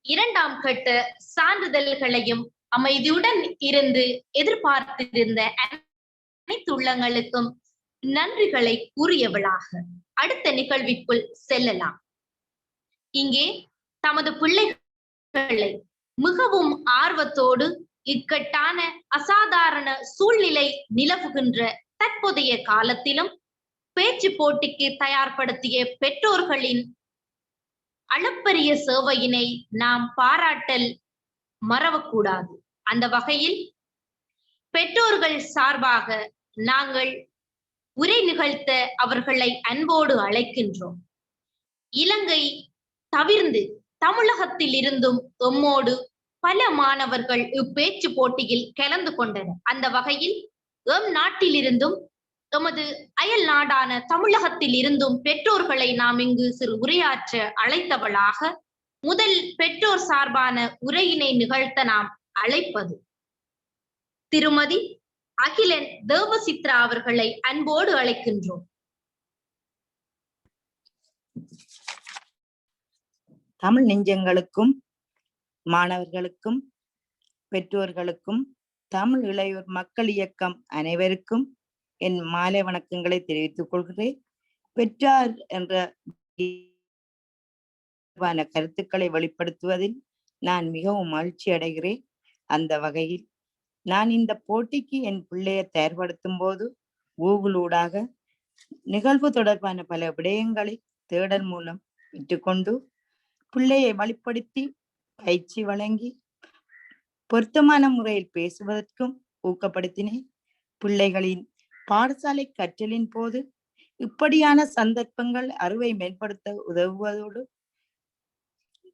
இரண்டாம் கட்ட சான்றிதழ்களையும் அமைதியுடன் இருந்து எதிர்பார்த்திருந்த அனைத்து உள்ளங்களுக்கும் நன்றிகளை கூறியவளாக அடுத்த நிகழ்விற்குள் செல்லலாம். இங்கே தமது பிள்ளைகளை மிகவும் ஆர்வத்தோடு இக்கட்டான அசாதாரண சூழ்நிலை நிலவுகின்ற தற்போதைய காலத்திலும் பேச்சு போட்டிக்கு தயார்படுத்திய பெற்றோர்களின் அளப்பரிய சேவையினை நாம் பாராட்டல் மறவக்கூடாது. அந்த வகையில் பெற்றோர்கள் சார்பாக நாங்கள் உரை நிகழ்த்த அவர்களை அன்போடு அழைக்கின்றோம். இலங்கை தவிர்ந்து தமிழகத்தில் இருந்தும் எம்மோடு பல மாணவர்கள் இப்பேச்சு போட்டியில் கலந்து கொண்டனர். அந்த வகையில் எம் நாட்டிலிருந்தும் எமது அயல் நாடான தமிழகத்தில் இருந்தும் பெற்றோர்களை நாம் இங்கு சிறு உரையாற்ற அழைத்தவளாக முதல் பெற்றோர் சார்பான உரையினை நிகழ்த்த நாம் அழைப்பது திருமதி அகிலன் தேவசித்ரா அவர்களை அன்போடு அழைக்கின்றோம். தமிழ் நெஞ்சங்களுக்கும் மாணவர்களுக்கும் பெற்றோர்களுக்கும் தமிழ் இளையோர் மக்கள் இயக்கம் அனைவருக்கும் என் மாலை வணக்கங்களை தெரிவித்துக் கொள்கிறேன். பெற்றார் என்ற கருத்துக்களை வெளிப்படுத்துவதில் நான் மிகவும் மகிழ்ச்சி அடைகிறேன். அந்த வகையில் நான் இந்த போட்டிக்கு என் பிள்ளையை தயார்படுத்தும் போது கூகுளூடாக நிகழ்வு தொடர்பான பல விடயங்களை தேடல் மூலம் விட்டுக்கொண்டு பிள்ளையை வழிப்படுத்தி பயிற்சி வழங்கி பொருத்தமான முறையில் பேசுவதற்கும் ஊக்கப்படுத்தினேன். பிள்ளைகளின் பாடசாலை கற்றலின் போது இப்படியான சந்தர்ப்பங்கள் அறிவை மேம்படுத்த உதவுவதோடு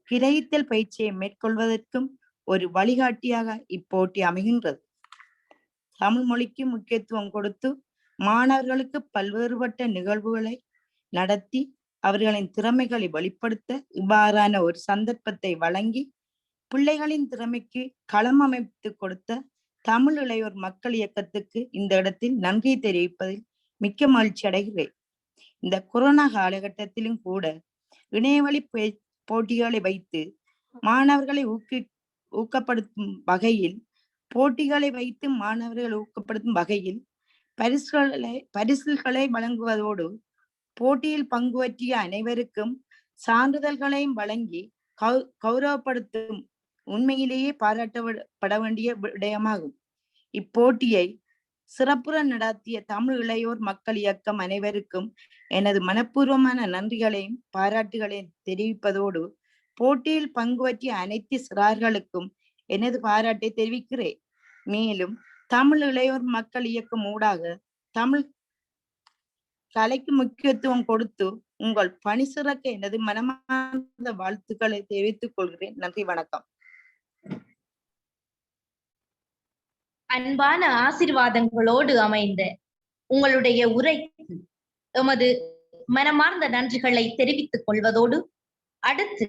கிரகித்தல் பயிற்சியை மேற்கொள்வதற்கும் ஒரு வழிகாட்டியாக இப்போட்டி அமைகின்றது. தமிழ் மொழிக்கு முக்கியத்துவம் கொடுத்து மாணவர்களுக்கு பல்வேறுபட்ட நிகழ்வுகளை நடத்தி அவர்களின் திறமைகளை வெளிப்படுத்த இவ்வாறான ஒரு சந்தர்ப்பத்தை வழங்கி பிள்ளைகளின் திறமைக்கு களம் அமைத்து கொடுத்த தமிழ் இளையோர் மக்கள் இயக்கத்துக்கு இந்த இடத்தில் நன்றி தெரிவிப்பதில் மிக்க மகிழ்ச்சி அடைகிறேன். இந்த கொரோனா காலகட்டத்திலும் கூட இணையவழி போட்டிகளை வைத்து மாணவர்களை ஊக்கப்படுத்தும் வகையில் பரிசுகளை வழங்குவதோடு போட்டியில் பங்கு பற்றிய அனைவருக்கும் சான்றிதழ்களையும் வழங்கி கௌரவப்படுத்தும் உண்மையிலேயே பாராட்டப்பட வேண்டிய விடயமாகும். இப்போட்டியை சிறப்புற நடத்திய தமிழ் இளையோர் மக்கள் இயக்கம் அனைவருக்கும் எனது மனப்பூர்வமான நன்றிகளையும் பாராட்டுகளையும் தெரிவிப்பதோடு போட்டியில் பங்கு பற்றிய அனைத்து சிறார்களுக்கும் எனது பாராட்டை தெரிவிக்கிறேன். மேலும் தமிழ் இளையோர் மக்கள் இயக்கம் ஊடாக தமிழ் கலைக்கு முக்கியத்துவம் கொடுத்து உங்கள் பணி சிறக்க எனது மனமார்ந்த வாழ்த்துக்களை தெரிவித்துக் கொள்கிறேன். நன்றி, வணக்கம். அன்பான ஆசீர்வாதங்களோடு அமைந்த உங்களுடைய உரைக்கு எமது மனமார்ந்த நன்றிகளை தெரிவித்துக் கொள்வதோடு அடுத்து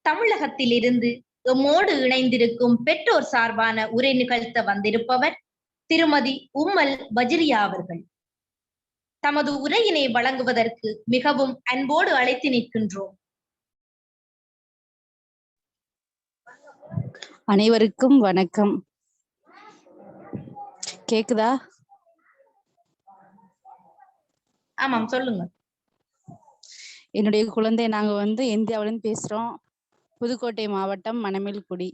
தமிழகத்தில் இருந்து எம்மோடு இணைந்திருக்கும் பெற்றோர் சார்பான உரை நிகழ்த்த வந்திருப்பவர் திருமதி உம்மல் வஜிரியா அவர்கள் தமது உரையினை வழங்குவதற்கு மிகவும் அன்போடு அழைத்து நிற்கின்றோம். அனைவருக்கும் வணக்கம். கேக்குதா? ஆமாம், சொல்லுங்க. என்னுடைய குழந்தை நாங்க இந்தியாவிலிருந்து பேசுறோம். புதுக்கோட்டை மாவட்டம் மணமேல்குடி.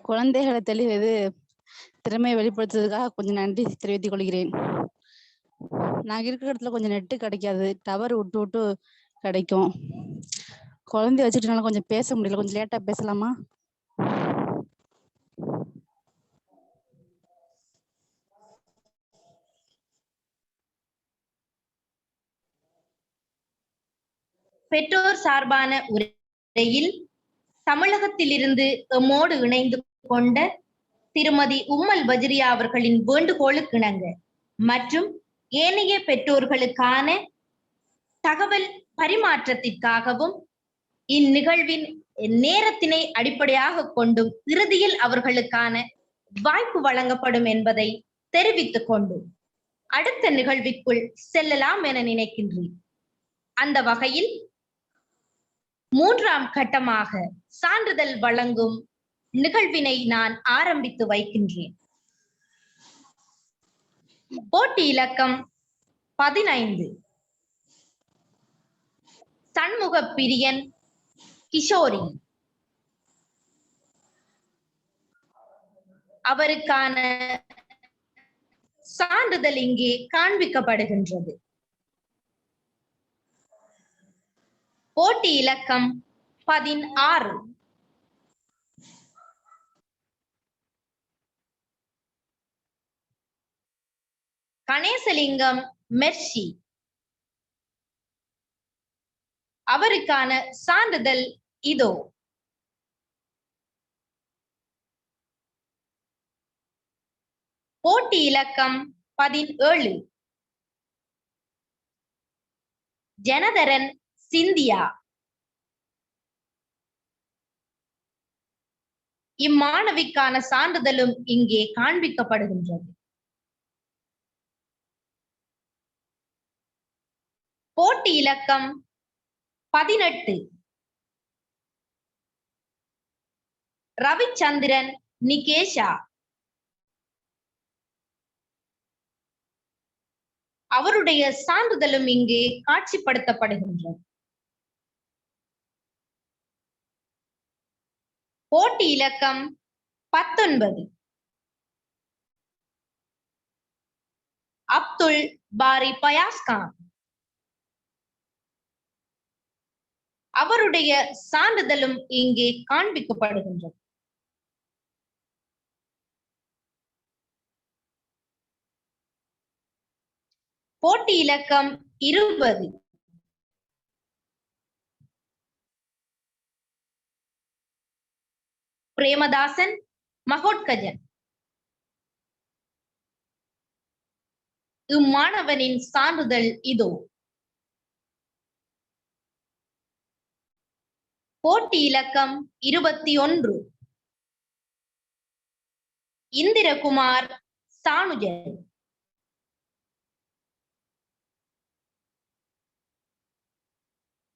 குழந்தைகளை திறமையை வெளிப்படுத்துறதுக்காக கொஞ்சம் நன்றி தெரிவித்துக் கொள்கிறேன். நாங்க இருக்கிற இடத்துல கொஞ்சம் நெட்டு கிடைக்காது, டவர் விட்டு விட்டு கிடைக்கும். குழந்தைய வச்சுட்டுனால கொஞ்சம் பேச முடியல, கொஞ்சம் லேட்டா பேசலாமா? பெற்றோர் சார்பான உரையில் தமிழகத்திலிருந்து எம்மோடு இணைந்து கொண்ட திருமதி உம்மல் வஜிரியா அவர்களின் வேண்டுகோளுக்கிணங்க மற்றும் ஏனைய பெற்றோர்களுக்கான தகவல் பரிமாற்றத்திற்காகவும் இந்நிகழ்வின் நேரத்தினை அடிப்படையாக கொண்டும் இறுதியில் அவர்களுக்கான வாய்ப்பு வழங்கப்படும் என்பதை தெரிவித்துக் கொண்டு அடுத்த நிகழ்விற்குள் செல்லலாம் என நினைக்கின்றேன். அந்த வகையில் 3ஆம் கட்டமாக சான்றிதழ் வழங்கும் நிகழ்வினை நான் ஆரம்பித்து வைக்கின்றேன். போட்டி இலக்கம் 15 சண்முக பிரியன் கிஷோரி. அவருக்கான சான்றிதழ் இங்கே காண்பிக்கப்படுகின்றது. போட்டி இலக்கம் 16 கணேசலிங்கம் மெர்சி. அவருக்கான சான்றிதழ் இதோ. போட்டி இலக்கம் 17 ஜனதரன் சிந்தியா. இம்மாணவிக்கான சான்றிதழும் இங்கே காண்பிக்கப்படுகின்றது. போட்டி இலக்கம் 18 ரவிச்சந்திரன் நிகேஷா. அவருடைய சான்றிதழும் இங்கே காட்சிப்படுத்தப்படுகின்றது. போட்டி இலக்கம் 19 அப்துல் பாரி பயாஸ்கான். அவருடைய சான்றிதழும் இங்கே காண்பிக்கப்படுகின்றது. போட்டி இலக்கம் 20 பிரேமதாசன் மகோட்கஜன். இம்மாணவனின் சான்றிதழ் இதோ. போட்டி இலக்கம் 21 இந்திரகுமார் சானுஜன்.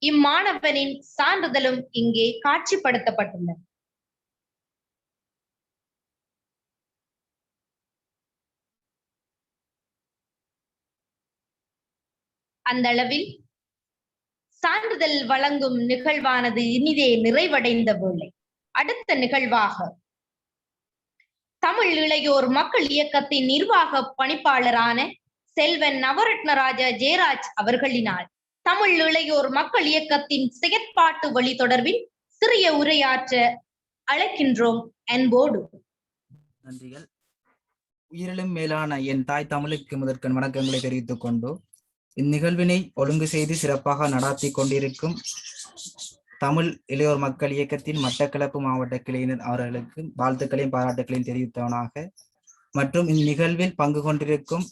இம்மாணவனின் சான்றிதழும் இங்கே காட்சிப்படுத்தப்பட்டுள்ளது. அந்த அளவில் சான்றிதழ் வழங்கும் நிகழ்வானது இனிதே நிறைவடைந்த வேளை அடுத்த நிகழ்வாக தமிழ் இளையோர் மக்கள் இயக்கத்தின் நிர்வாக பணிப்பாளரான செல்வன் நவரத்னராஜ ஜெயராஜ் அவர்களினால் தமிழ் இளையோர் மக்கள் இயக்கத்தின் செயற்பாட்டு வழி தொடர்பில் சிறிய உரையாற்ற அழைக்கின்றோம் அன்போடு. நன்றிகள். உயிரிலும் மேலான என் தாய் தமிழுக்கு முதற்கண் வணக்கங்களை தெரிவித்துக் கொண்டு இந்நிகழ்வினை ஒழுங்கு செய்து சிறப்பாக நடாத்தி கொண்டிருக்கும் தமிழ் இளையோர் மக்கள் இயக்கத்தின் மட்டக்களப்பு மாவட்ட கிளையினர் அவர்களுக்கு வாழ்த்துக்களையும் பாராட்டுகளையும் தெரிவித்தவனாக மற்றும் இந்நிகழ்வில் பங்கு கொண்டிருக்கும்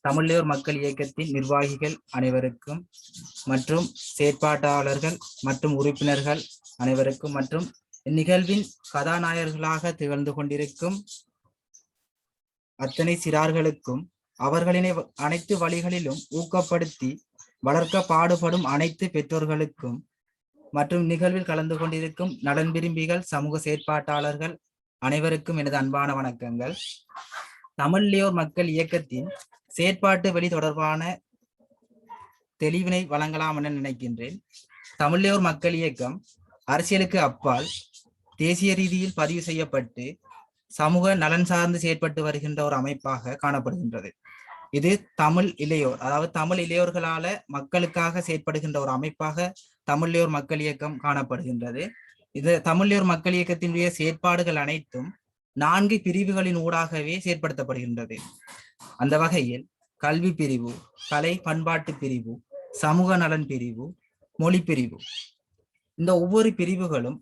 தமிழர் மக்கள் இயக்கத்தின் நிர்வாகிகள் அனைவருக்கும் மற்றும் செயற்பாட்டாளர்கள் மற்றும் உறுப்பினர்கள் அனைவருக்கும் மற்றும் இந்நிகழ்வின் கதாநாயகர்களாக திகழ்ந்து கொண்டிருக்கும் அத்தனை சிறார்களுக்கும் அவர்களினை அனைத்து வழிகளிலும் ஊக்கப்படுத்தி வளர்க்க பாடுபடும் அனைத்து பெற்றோர்களுக்கும் மற்றும் நிகழ்வில் கலந்து கொண்டிருக்கும் நலன் விரும்பிகள், சமூக செயற்பாட்டாளர்கள் அனைவருக்கும் எனது அன்பான வணக்கங்கள். தமிழ் இளையோர் மக்கள் இயக்கத்தின் செயற்பாட்டு வழி தொடர்பான தெளிவினை வழங்கலாம் என நினைக்கின்றேன். தமிழ் இளையோர் மக்கள் இயக்கம் அரசியலுக்கு அப்பால் தேசிய ரீதியில் பதிவு செய்யப்பட்டு சமூக நலன் சார்ந்து செயற்பட்டு வருகின்ற ஒரு அமைப்பாக காணப்படுகின்றது. இது தமிழ் இளையோர், அதாவது தமிழ் இளையோர்களால மக்களுக்காக செயற்படுகின்ற ஒரு அமைப்பாக தமிழ் இளையோர் மக்கள் இயக்கம் காணப்படுகின்றது. இது தமிழ் இளையோர் மக்கள் இயக்கத்தினுடைய செயற்பாடுகள் அனைத்தும் 4 பிரிவுகளின் ஊடாகவே செயற்படுத்தப்படுகின்றது. அந்த வகையில் கல்வி பிரிவு, கலை பண்பாட்டு பிரிவு, சமூக நலன் பிரிவு, மொழி பிரிவு, இந்த ஒவ்வொரு பிரிவுகளும்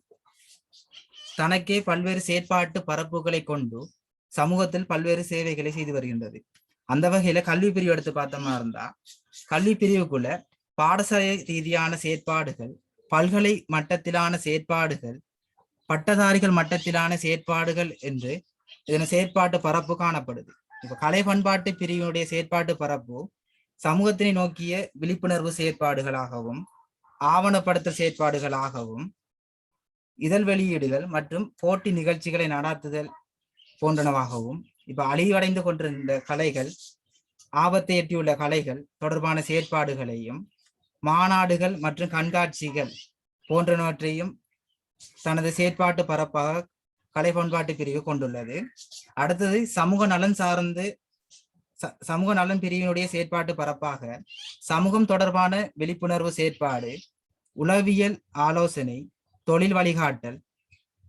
தனக்கே பல்வேறு செயற்பாட்டு பரப்புகளை கொண்டு சமூகத்தில் பல்வேறு சேவைகளை செய்து வருகின்றது. அந்த வகையில கல்வி பிரிவு எடுத்து பார்த்தோம்னா இருந்தா, கல்வி பிரிவுக்குள்ள பாடசாலை ரீதியான செயற்பாடுகள், பல்கலை மட்டத்திலான செயற்பாடுகள், பட்டதாரிகள் மட்டத்திலான செயற்பாடுகள் என்று இதன் செயற்பாட்டு பரப்பு காணப்படுது. இப்ப கலை பண்பாட்டு பிரிவினுடைய செயற்பாட்டு பரப்பு சமூகத்தினை நோக்கிய விழிப்புணர்வு செயற்பாடுகளாகவும், ஆவணப்படுத்தல் செயற்பாடுகளாகவும், இதழ் வெளியீடுகள் மற்றும் போட்டி நிகழ்ச்சிகளை நடாத்துதல் போன்றனவாகவும், இப்ப அழிவடைந்து கொண்டிருந்த கலைகள், ஆபத்தை எட்டியுள்ள கலைகள் தொடர்பான செயற்பாடுகளையும், மாநாடுகள் மற்றும் கண்காட்சிகள் போன்றவற்றையும் தனது செயற்பாட்டு பரப்பாக கலை பண்பாட்டு பிரிவு கொண்டுள்ளது. அடுத்தது சமூக நலன் சார்ந்து சமூக நலன் பிரிவினுடைய செயற்பாட்டு பரப்பாக சமூகம் தொடர்பான விழிப்புணர்வு செயற்பாடு, உளவியல் ஆலோசனை, தொழில் வழிகாட்டல்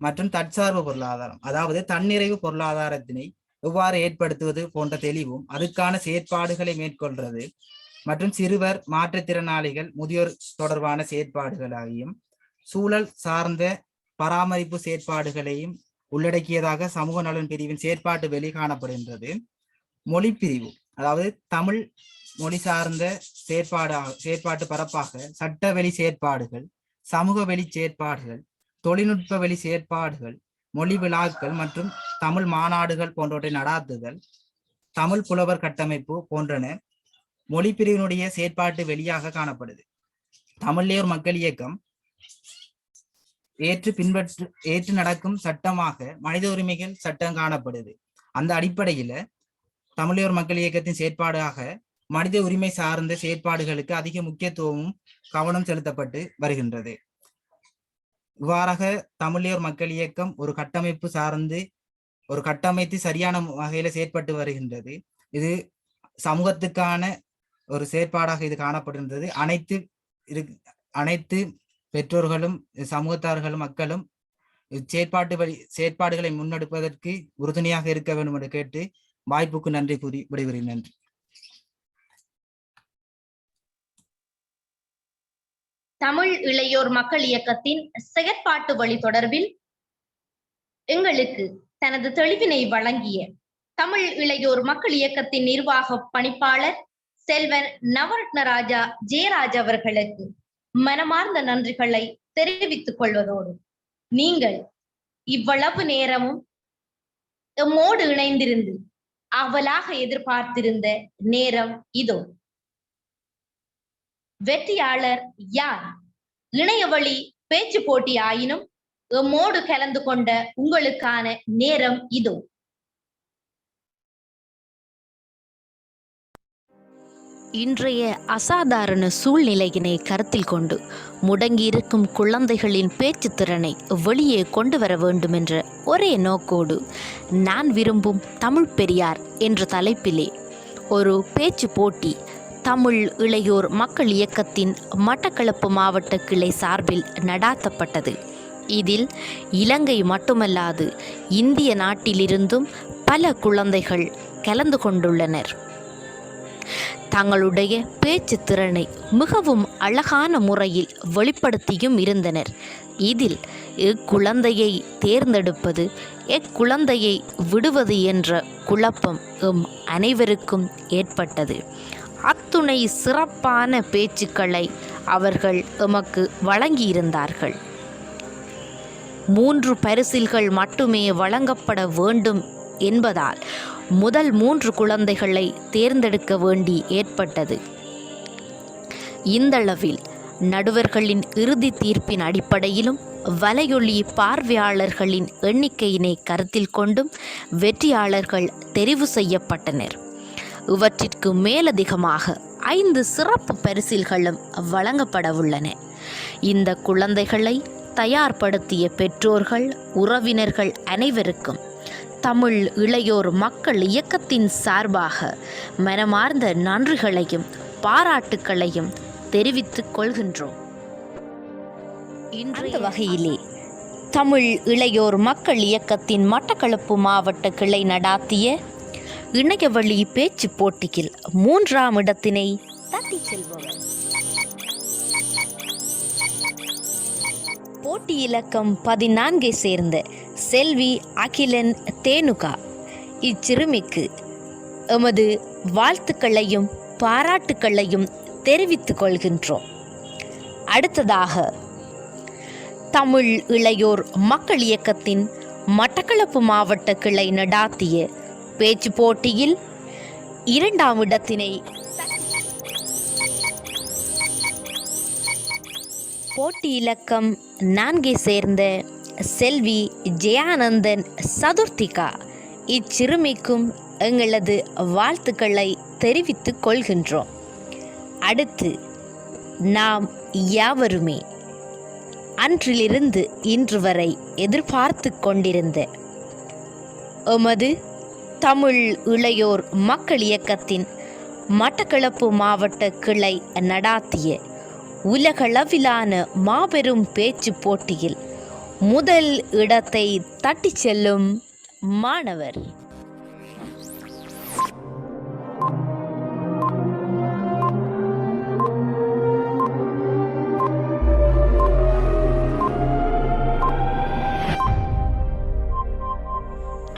மற்றும் தற்சார்பு பொருளாதாரம், அதாவது தன்னிறைவு பொருளாதாரத்தினை எவ்வாறு ஏற்படுத்துவது போன்ற தெளிவும் அதுக்கான செயற்பாடுகளை மேற்கொள்றது மற்றும் சிறுவர், மாற்றுத்திறனாளிகள், முதியோர் தொடர்பான செயற்பாடுகளாகியும் சூழல் சார்ந்த பராமரிப்பு செயற்பாடுகளையும் உள்ளடக்கியதாக சமூக நலன் பிரிவின் செயற்பாட்டு வெளி காணப்படுகின்றது. மொழி பிரிவு, அதாவது தமிழ் மொழி சார்ந்த செயற்பாட்டு பரப்பாக சட்ட வெளி செயற்பாடுகள், சமூக வெளி செயற்பாடுகள், தொழில்நுட்ப வெளி செயற்பாடுகள், மொழி விழாக்கள் மற்றும் தமிழ் மாநாடுகள் போன்றவற்றை நடாத்துதல், தமிழ் புலவர் கட்டமைப்பு போன்றன மொழி பிரிவினுடைய செயற்பாட்டு வெளியாக காணப்படுது. தமிழ் இளையோர் மக்கள் இயக்கம் ஏற்று நடக்கும் சட்டமாக மனித உரிமைகள் சட்டம் காணப்படுது. அந்த அடிப்படையில தமிழ் இளையோர் மக்கள் இயக்கத்தின் செயற்பாடாக மனித உரிமை சார்ந்த செயற்பாடுகளுக்கு அதிக முக்கியத்துவமும் கவனம் செலுத்தப்பட்டு வருகின்றது. இவ்வாறாக தமிழ் இளையோர் மக்கள் இயக்கம் ஒரு கட்டமைப்பு சார்ந்து ஒரு கட்டமைத்து சரியான வகையில செயற்பட்டு வருகின்றது. இது சமூகத்துக்கான ஒரு செயற்பாடாக இது காணப்படுகின்றது. அனைத்து பெற்றோர்களும் சமூகத்தார்களும் மக்களும் செயற்பாடுகளை முன்னெடுப்பதற்கு உறுதுணையாக இருக்க வேண்டும் என்று கேட்டு வாய்ப்புக்கு நன்றி கூறி விடைபெறுகிறேன். நன்றி. தமிழ் இளையோர் மக்கள் இயக்கத்தின் செயற்பாட்டு வழி தொடர்பில் எங்களுக்கு தனது தெளிவினை வழங்கிய தமிழ் இளையோர் மக்கள் இயக்கத்தின் நிர்வாக பணிப்பாளர் செல்வன் நவரத்னராஜா ஜெயராஜ் அவர்களுக்கு மனமார்ந்த நன்றிகளை தெரிவித்துக் கொள்வதோடு, நீங்கள் இவ்வளவு நேரமும் எம்மோடு இணைந்திருந்து அவலாக எதிர்பார்த்திருந்த நேரம் இதோ. வெற்றியாளர் யார்? இணையவழி பேச்சு போட்டி ஆயினும் எம்மோடு கலந்து கொண்ட உங்களுக்கான நேரம் இதோ. இன்றைய அசாதாரண சூழ்நிலையினை கருத்தில் கொண்டு முடங்கியிருக்கும் குழந்தைகளின் பேச்சு திறனை வெளியே கொண்டு வர வேண்டும் என்ற ஒரே நோக்கோடு நான் விரும்பும் தமிழ் பெரியார் என்ற தலைப்பிலே ஒரு பேச்சு போட்டி தமிழ் இளையோர் மக்கள் இயக்கத்தின் மட்டக்களப்பு மாவட்ட கிளை சார்பில் நடாத்தப்பட்டது. இதில் இலங்கை மட்டுமல்லாது இந்திய நாட்டிலிருந்தும் பல குழந்தைகள் கலந்து கொண்டுள்ளனர். தங்களுடைய பேச்சு திறனை மிகவும் அழகான முறையில் வெளிப்படுத்தியும் இருந்தனர். இதில் எக்குழந்தையை தேர்ந்தெடுப்பது, எக்குழந்தையை விடுவது என்ற குழப்பம் அனைவருக்கும் ஏற்பட்டது. அத்துணை சிறப்பான பேச்சுக்களை அவர்கள் எமக்கு வழங்கியிருந்தார்கள். 3 பரிசில்கள் மட்டுமே வழங்கப்பட வேண்டும் என்பதால் முதல் 3 குழந்தைகளை தேர்ந்தெடுக்க வேண்டி ஏற்பட்டது. இந்தளவில் நடுவர்களின் இறுதி தீர்ப்பின் அடிப்படையிலும் வலையொலி பார்வையாளர்களின் எண்ணிக்கையினை கருத்தில் கொண்டும் வெற்றியாளர்கள் தெரிவு செய்யப்பட்டனர். இவற்றிற்கு மேலதிகமாக 5 சிறப்பு பரிசில்களும் வழங்கப்படவுள்ளன. இந்த குழந்தைகளை தயார்படுத்திய பெற்றோர்கள், உறவினர்கள் அனைவருக்கும் தமிழ் இளையோர் மக்கள் இயக்கத்தின் சார்பாக மனமார்ந்த நன்றிகளையும் பாராட்டுக்களையும் தெரிவித்துக் கொள்கின்றோம். இந்த வகையிலே தமிழ் இளையோர் மக்கள் இயக்கத்தின் மட்டக்களப்பு மாவட்ட கிளை நடாத்திய இணையவழி பேச்சு போட்டியில் 3ஆம் இடத்தினை தட்டி செல்பவர் போட்டி இலக்கம் 14 சேர்ந்த செல்வி அகிலன் தேனுகா. இச்சிறுமிக்கு எமது வாழ்த்துக்களையும் பாராட்டுக்களையும் தெரிவித்துக் கொள்கின்றோம். அடுத்ததாக தமிழ் இளையோர் மக்கள் இயக்கத்தின் மட்டக்களப்பு மாவட்ட கிளை நடாத்திய பேச்சு போட்டியில் 2ஆம் இடத்தினை போட்டி இலக்கம் 4 சேர்ந்த செல்வி ஜெயானந்தன் சதுர்த்திகா. இச்சிறுமிக்கும் எங்களது வாழ்த்துக்களை தெரிவித்துக் கொள்கின்றோம். அடுத்து நாம் யாவருமே அன்றிலிருந்து இன்று வரை எதிர்பார்த்து கொண்டிருந்த எமது தமிழ் இளையோர் மக்கள் இயக்கத்தின் மட்டக்களப்பு மாவட்ட கிளை நடாத்திய உலகளவிலான மாபெரும் பேச்சு போட்டியில் முதல் இடத்தை தட்டிச் செல்லும் மாணவர்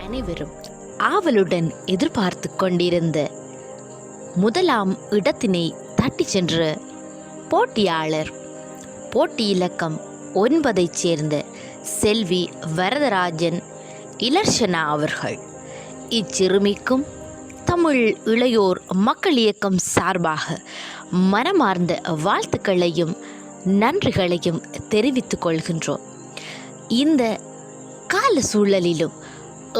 அனைவரும் ஆவலுடன் எதிர்பார்த்து கொண்டிருந்த முதலாம் இடத்தினை தட்டி சென்ற போட்டியாளர் போட்டி இலக்கம் 9 சேர்ந்த செல்வி வரதராஜன் இலர்ஷனா அவர்கள். இச்சிறுமிக்கும் தமிழ் இளையோர் மக்கள் இயக்கம் சார்பாக மனமார்ந்த வாழ்த்துக்களையும் நன்றிகளையும் தெரிவித்துக் கொள்கின்றோம். இந்த கால சூழலிலும்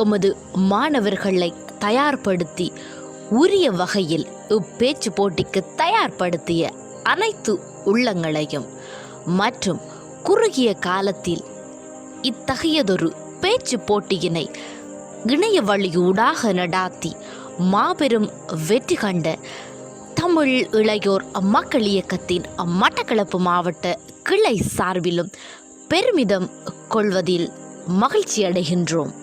எமது மாணவர்களை தயார்படுத்தி உரிய வகையில் இப்பேச்சு போட்டிக்கு தயார்படுத்திய அனைத்து உள்ளங்களையும் மற்றும் குறுகிய காலத்தில் இத்தகையதொரு பேச்சு போட்டியினை இணைய வழியூடாக நடாத்தி மாபெரும் வெற்றி கண்ட தமிழ் இளையோர் மக்கள் இயக்கத்தின் மட்டக்களப்பு மாவட்ட கிளை சார்பிலும் பெருமிதம் கொள்வதில் மகிழ்ச்சி அடைகின்றோம்.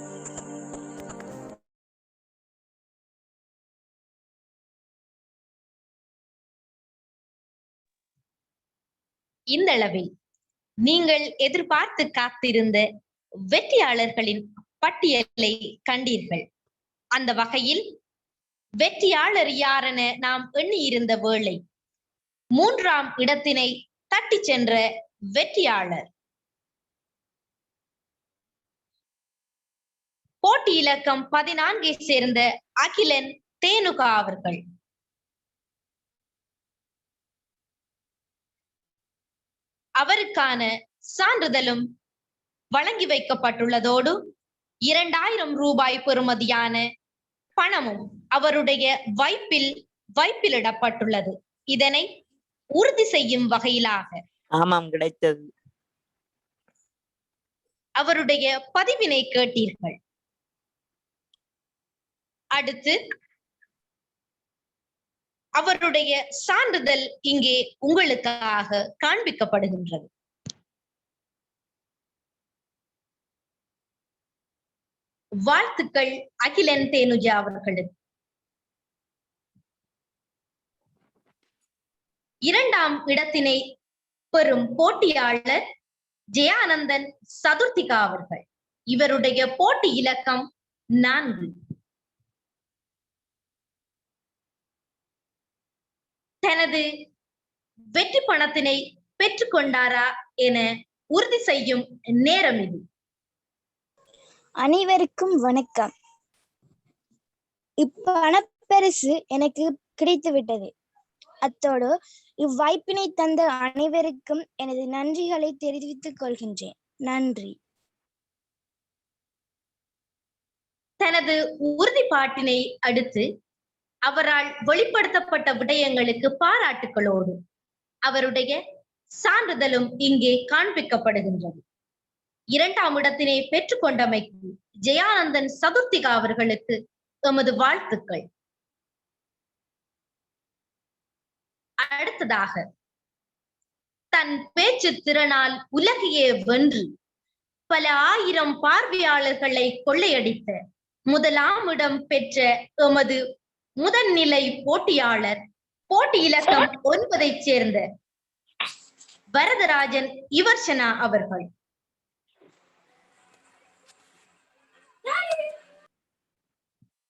இந்தளவில் நீங்கள் எதிர்பார்த்து காத்திருந்த வெற்றியாளர்களின் பட்டியலை கண்டீர்கள். அந்த வகையில் வெற்றியாளர் யாரென நாம் எண்ணியிருந்த வேளை 3ஆம் இடத்தினை தட்டி சென்ற வெற்றியாளர் போட்டி இலக்கம் 14 சேர்ந்த அகிலன் தேனுகா அவர்கள். அவருக்கான சான்றிதழும் வழங்கி வைக்கப்பட்டுள்ளதோடு 2000 ரூபாய் பெறுமதியான பணமும் அவருடைய வைப்பிலிடப்பட்டுள்ளது. இதனை உறுதி செய்யும் வகையிலாக ஆமாம் கிடைத்தது. அவருடைய பதிவினை கேட்டீர்கள். அடுத்து அவருடைய சான்றிதழ் இங்கே உங்களுக்காக காண்பிக்கப்படுகின்றது. வாழ்த்துக்கள் அகிலன் தேனுஜா அவர்களுக்கு. 2ஆம் இடத்தினை பெறும் போட்டியாளர் ஜெயானந்தன் சதுர்த்திகா அவர்கள். இவருடைய போட்டி இலக்கம் 4. தனது வெற்றி பணத்தினை பெற்றுக்கொண்டாரா என உறுதி செய்யும் நேரம் இது. அனைவருக்கும் வணக்கம். இப்பணப்பரிசு எனக்கு கிடைத்து விட்டது. அத்தோடு இவ்வாய்ப்பினை தந்த அனைவருக்கும் எனது நன்றிகளை தெரிவித்துக் கொள்கின்றேன். நன்றி. தனது உறுதிப்பாட்டினை அடுத்து அவரால் வெளிப்படுத்தப்பட்ட விடயங்களுக்கு பாராட்டுகளோடு அவருடைய சான்றிதழும் இங்கே காண்பிக்கப்படுகின்றது. 2ஆம் இடத்தினை பெற்றுக்கொண்டமைக்கு ஜெயானந்தன் சதுர்த்திகா அவர்களுக்கு எமது வாழ்த்துக்கள். அடுத்ததாக தன் பேச்சு திறனால் உலகையே வென்று பல ஆயிரம் பார்வையாளர்களை கொள்ளையடித்த 1ஆம் இடம் பெற்ற எமது முதன்நிலை போட்டியாளர் போட்டி இலக்கம் 9 சேர்ந்த வரதராஜன் இவர்ஷனா அவர்கள்.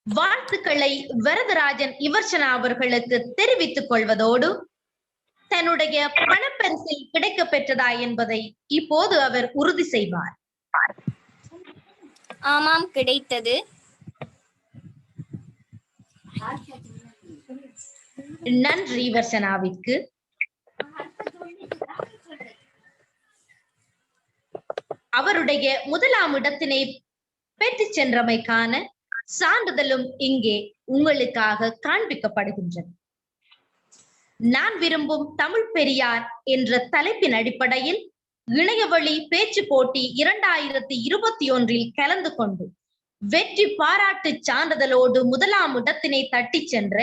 வாழ்த்துக்களை வரதராஜன் இவர்ஷனா அவர்களுக்கு தெரிவித்துக் கொள்வதோடு தன்னுடைய பணப்பரிசில் கிடைக்க பெற்றதா என்பதை இப்போது அவர் உறுதி செய்வார். ஆமாம், கிடைத்தது. நன்றி வர்ஷனாவிற்கு. அவருடைய 1ஆம் இடத்தினை பெற்று சென்றமைக்கான சான்றிதழும் இங்கே உங்களுக்காக காண்பிக்கப்படுகின்றது. நான் விரும்பும் தமிழ் பெரியார் என்ற தலைப்பின் அடிப்படையில் இணையவழி பேச்சு போட்டி 2021 கலந்து கொண்டு வெற்றி பாராட்டு சான்றிதழோடு 1ஆம் இடத்தினை தட்டி சென்ற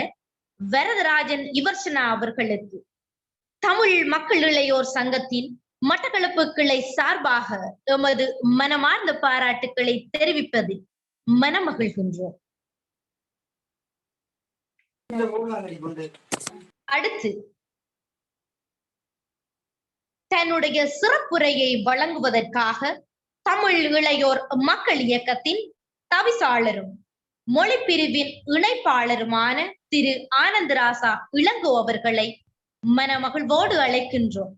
வரதராஜன் இவர்ஷனா அவர்களுக்கு தமிழ் மக்கள் இளையோர் சங்கத்தின் மட்டக்களப்பு கிளை சார்பாக எமது மனமார்ந்த பாராட்டுக்களை தெரிவிப்பதில் மனமகிழ்கின்றோம். அடுத்து தன்னுடைய சிறப்புரையை வழங்குவதற்காக தமிழ் இளையோர் மக்கள் இயக்கத்தின் தவிசாளரும் மொழி பிரிவின் இணைப்பாளருமான திரு ஆனந்தராசா இளங்கோ அவர்களை மனமகிழ்வோடு அழைக்கின்றோம்.